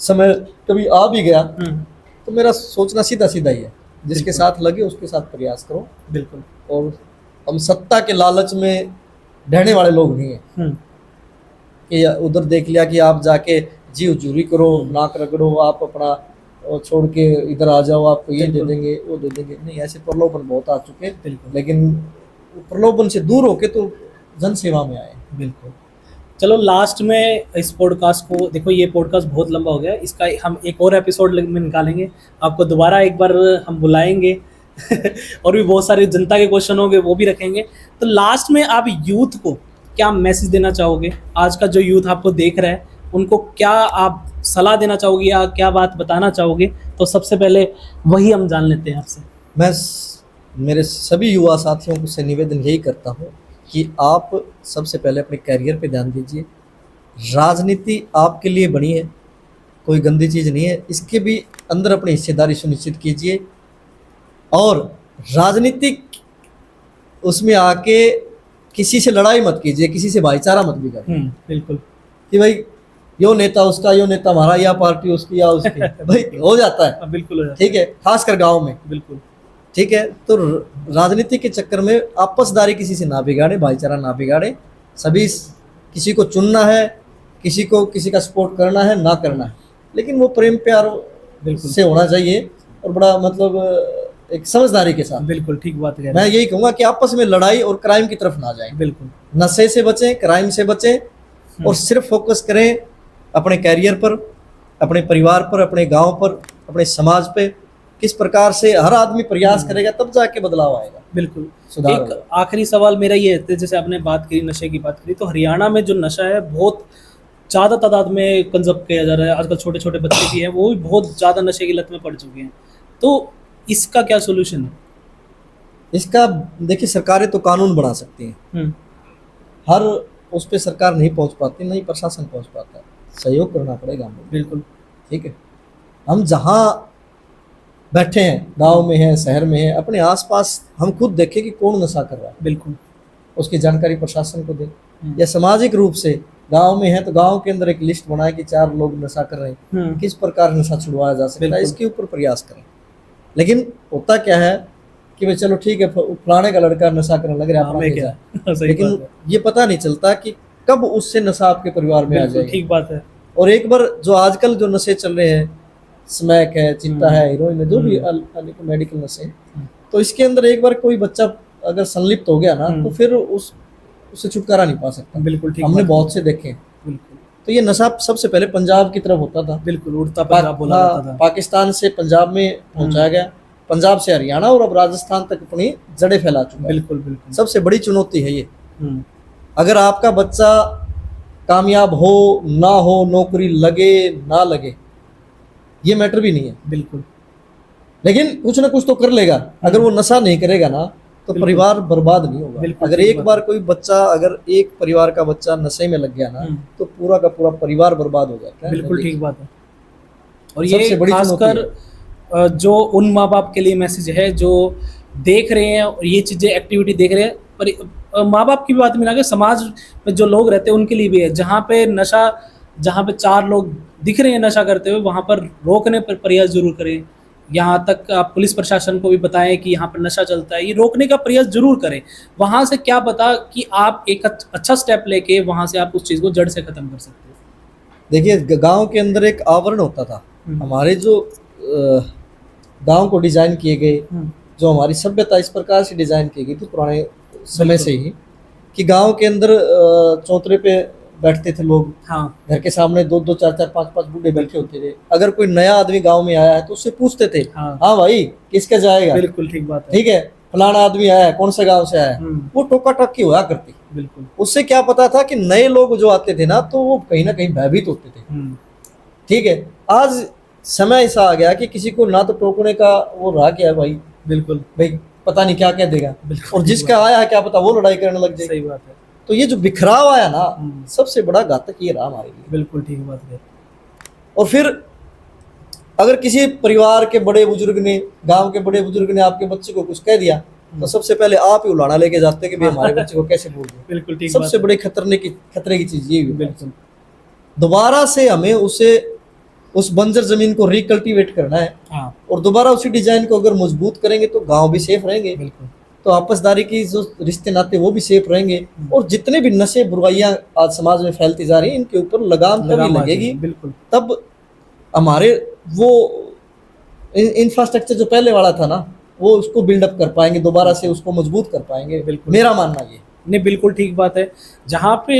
समय कभी आ भी गया तो मेरा सोचना सीधा सीधा ही है, जिसके साथ लगे उसके साथ प्रयास करो। बिल्कुल। और हम सत्ता के लालच में ढहने वाले लोग नहीं हैं कि उधर देख लिया कि आप जाके जी हजूरी करो, नाक रगड़ो, आप अपना छोड़ के इधर आ जाओ, आपको ये दे देंगे वो दे देंगे। नहीं, ऐसे प्रलोभन बहुत आ चुके हैं, लेकिन प्रलोभन से दूर होके तो जन सेवा में आए। बिल्कुल। चलो लास्ट में इस पॉडकास्ट को देखो, ये पॉडकास्ट बहुत लंबा हो गया, इसका हम एक और एपिसोड में निकालेंगे, आपको दोबारा एक बार हम बुलाएंगे और भी बहुत सारे जनता के क्वेश्चन होंगे वो भी रखेंगे। तो लास्ट में आप यूथ को क्या मैसेज देना चाहोगे? आज का जो यूथ आपको देख रहा है उनको क्या आप सलाह देना चाहोगे या क्या बात बताना चाहोगे? तो सबसे पहले वही हम जान लेते हैं आपसे। मैं मेरे सभी युवा साथियों को से निवेदन यही करता हूँ कि आप सबसे पहले अपने करियर पे ध्यान दीजिए। राजनीति आपके लिए बनी है, कोई गंदी चीज़ नहीं है, इसके भी अंदर अपनी हिस्सेदारी सुनिश्चित कीजिए। और राजनीतिक उसमें आके किसी से लड़ाई मत कीजिए, किसी से भाईचारा मत बिगाड़िए बिल्कुल कि भाई यो नेता उसका, यो नेता हमारा, या पार्टी उसकी या उसकी। भाई हो जाता है, बिल्कुल हो जाता ठीक है, खासकर गांव में। है, बिल्कुल ठीक है, तो राजनीति के चक्कर में आपसदारी किसी से ना बिगाड़े, भाईचारा ना बिगाड़े। सभी किसी को चुनना है, किसी को किसी का सपोर्ट करना है ना करना है, लेकिन वो प्रेम प्यार बिल्कुल से होना चाहिए और बड़ा मतलब एक समझदारी के साथ। बिल्कुल ठीक बात है। मैं यही कहूंगा कि आपस में लड़ाई और क्राइम की तरफ ना जाएं, बिल्कुल नशे से बचें, क्राइम से बचें और सिर्फ फोकस करें अपने कैरियर पर, अपने परिवार पर, अपने गांव पर, अपने समाज पे। किस प्रकार से हर आदमी प्रयास करेगा तब जाके बदलाव आएगा, बिल्कुल। सुधार एक होगा। आखिरी सवाल मेरा ये है, जैसे आपने बात करी नशे की बात करी, तो हरियाणा में जो नशा है बहुत ज़्यादा तादाद में कंजप्ट किया जा रहा है। आजकल छोटे छोटे बच्चे भी हैं, वो भी बहुत ज़्यादा नशे की लत में पड़ चुके हैं। तो इसका क्या सोल्यूशन है? इसका देखिए, सरकारें तो कानून बना सकती हैं, हर उस पर सरकार नहीं पहुंच पाती, नहीं प्रशासन पहुंच पाता, सहयोग करना पड़ेगा हमें। बिल्कुल ठीक है, हम जहाँ बैठे हैं, गांव में है, शहर में है, अपने आसपास हम खुद देखें कि कौन नशा कर रहा है, बिल्कुल उसकी जानकारी प्रशासन को दें। या सामाजिक रूप से गांव में है तो गांव के अंदर एक लिस्ट बनाए कि 4 लोग नशा कर रहे हैं, किस प्रकार नशा छुड़वाया जा सकता है, इसके ऊपर प्रयास करें। लेकिन होता क्या है कि भाई चलो ठीक है, फलाने का लड़का नशा करने लग रहा है, क्या लेकिन ये पता नहीं चलता कि कब उससे नशा आपके परिवार में आ जाएगा। ठीक बात है। और एक बार जो आजकल जो नशे चल रहे हैं, स्मैक है, चिट्टा है, हीरोइन है, जो भी मेडिकल नशे, तो इसके अंदर एक बार कोई बच्चा अगर संलिप्त हो गया ना, तो फिर उससे छुटकारा नहीं पा सकता। बिल्कुल ठीक, हमने बहुत से देखे। बिल्कुल। तो ये नशा सबसे पहले पंजाब की तरफ होता था, बिल्कुल उड़ता पंजाब बोला जाता था। पाकिस्तान से पंजाब में पहुंचाया गया, पंजाब से हरियाणा और अब राजस्थान तक अपनी जड़ें फैला चुका है। बिल्कुल बिल्कुल। सबसे बड़ी चुनौती है ये। अगर आपका बच्चा कामयाब हो ना हो, नौकरी लगे ना लगे, ये मैटर भी नहीं है, बिल्कुल, लेकिन कुछ ना कुछ तो कर लेगा। अगर वो नशा नहीं करेगा ना, तो परिवार बर्बाद नहीं होगा। अगर एक बार कोई बच्चा, अगर एक परिवार का बच्चा नशे में लग गया ना, तो पूरा का पूरा परिवार बर्बाद हो जाता है। बिल्कुल ठीक बात है। और ये खासकर जो उन माँ बाप के लिए मैसेज है जो देख रहे हैं और ये चीज़ें एक्टिविटी देख रहे हैं, पर माँ बाप की भी बात में ना, समाज में जो लोग रहते हैं उनके लिए भी है। जहाँ पे नशा, जहाँ पे 4 लोग दिख रहे हैं नशा करते हुए, वहाँ पर रोकने पर प्रयास जरूर करें। यहाँ तक आप पुलिस प्रशासन को भी बताएं कि यहाँ पर नशा चलता है, ये रोकने का प्रयास जरूर करें। वहाँ से क्या पता कि आप एक अच्छा स्टेप लेके वहाँ से आप उस चीज़ को जड़ से ख़त्म कर सकते हो। देखिए, गांव के अंदर एक आवरण होता था। हमारे जो गांव को डिजाइन किए गए, जो हमारी सभ्यता इस प्रकार से डिजाइन की गई थी पुराने समय से ही, कि गांव के अंदर चौतरे पे बैठते थे लोग। हाँ। घर के सामने 2-2, 4-4, 5-5 बूढ़े बैठे होते थे। अगर कोई नया आदमी गांव में आया है तो उससे पूछते थे, हाँ भाई किसका जाएगा। बिल्कुल ठीक बात है। ठीक है, फलाना आदमी आया है, कौन सा गांव से आया है, वो टोका टक्की हुआ करती। बिल्कुल। उससे उससे क्या पता था कि नए लोग जो आते थे ना, तो वो कहीं ना कहीं भयभीत होते थे। ठीक है, आज समय ऐसा आ गया कि किसी को ना तो टोकने का वो रहा क्या है भाई। बिल्कुल भाई, पता नहीं क्या कह देगा, और जिसका आया है क्या पता वो लड़ाई करने लग जाए। सही बात है। तो ये जो बिखराव आया ना, सबसे बड़ा घातक ये रहा हमारे लिए। बिल्कुल ठीक बात है। और फिर अगर किसी परिवार के बड़े बुजुर्ग ने, गांव के बड़े बुजुर्ग ने आपके बच्चे को कुछ कह दिया, तो सबसे पहले आप ही उलाना लेके जाते कि भाई हमारे बच्चे को कैसे बोल दो। बिल्कुल ठीक। सबसे बड़ी खतरे की चीज ये। बिल्कुल। दोबारा से हमें उस बंजर जमीन को रिकल्टिवेट करना है। हाँ। और दोबारा उसी डिजाइन को अगर मजबूत करेंगे तो गांव भी सेफ रहेंगे। बिल्कुल। तो आपसदारी की जो रिश्ते नाते वो भी सेफ रहेंगे। और जितने भी नशे बुराइयां आज समाज में फैलती जा रही हैं, इनके ऊपर लगाम तभी लगेगी। बिल्कुल। तब हमारे वो इंफ्रास्ट्रक्चर जो पहले वाला था ना, वो उसको बिल्डअप कर पाएंगे, दोबारा से उसको मजबूत कर पाएंगे। बिल्कुल, मेरा मानना ये। नहीं, बिल्कुल ठीक बात है। जहाँ पे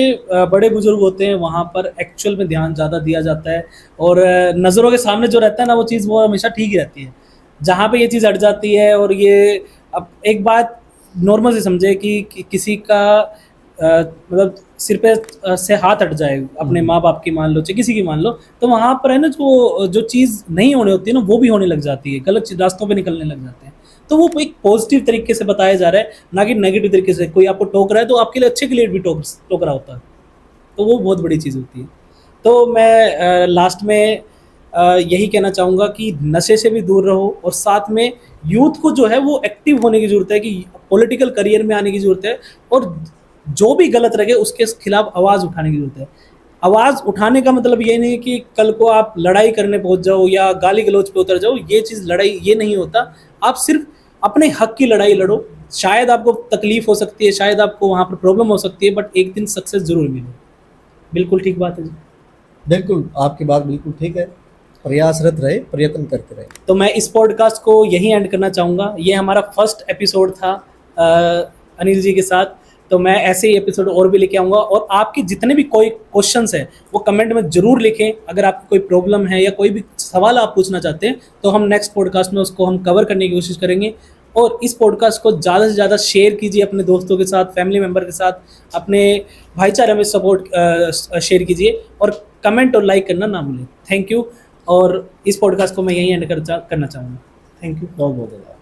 बड़े बुजुर्ग होते हैं वहाँ पर एक्चुअल में ध्यान ज़्यादा दिया जाता है, और नज़रों के सामने जो रहता है ना, वो चीज़ वो हमेशा ठीक ही रहती है। जहाँ पे ये चीज़ हट जाती है, और ये अब एक बात नॉर्मल से समझे कि किसी का मतलब सिर पे से हाथ हट जाए, अपने माँ बाप की मान लो, चाहे किसी की मान लो, तो वहाँ पर है ना जो चीज़ नहीं होनी होती है ना, वो भी होने लग जाती है, गलत रास्तों पे निकलने लग जाते हैं। तो वो एक पॉजिटिव तरीके से बताया जा रहा है, ना कि नेगेटिव तरीके से। कोई आपको टोक रहा है तो आपके लिए अच्छे के लिए भी टोक रहा होता है, तो वो बहुत बड़ी चीज़ होती है। तो मैं लास्ट में यही कहना चाहूँगा कि नशे से भी दूर रहो, और साथ में यूथ को जो है वो एक्टिव होने की ज़रूरत है, कि पॉलिटिकल करियर में आने की ज़रूरत है, और जो भी गलत रहे उसके खिलाफ आवाज़ उठाने की ज़रूरत है। आवाज़ उठाने का मतलब ये नहीं है कि कल को आप लड़ाई करने पहुंच जाओ या गाली गलौज पे उतर जाओ, ये चीज़ लड़ाई ये नहीं होता। आप सिर्फ अपने हक की लड़ाई लड़ो। शायद आपको तकलीफ हो सकती है, शायद आपको वहाँ पर प्रॉब्लम हो सकती है, बट एक दिन सक्सेस जरूर मिले। बिल्कुल ठीक बात है जी। बिल्कुल, आपकी बात बिल्कुल ठीक है। प्रयासरत रहे, प्रयत्न करते रहे। तो मैं इस पॉडकास्ट को यहीं एंड करना चाहूँगा। ये हमारा फर्स्ट एपिसोड था अनिल जी के साथ। तो मैं ऐसे ही एपिसोड और भी लेके आऊँगा, और आपके जितने भी कोई क्वेश्चंस हैं वो कमेंट में ज़रूर लिखें। अगर आपको कोई प्रॉब्लम है या कोई भी सवाल आप पूछना चाहते हैं तो हम नेक्स्ट पॉडकास्ट में उसको हम कवर करने की कोशिश करेंगे। और इस पॉडकास्ट को ज़्यादा से ज़्यादा शेयर कीजिए अपने दोस्तों के साथ, फैमिली मेम्बर के साथ, अपने भाईचारे में सपोर्ट शेयर कीजिए, और कमेंट और लाइक करना ना भूलें। Thank you. और इस पॉडकास्ट को मैं यहीं एंड करना चाहूँगा। Thank you. बहुत बहुत धन्यवाद।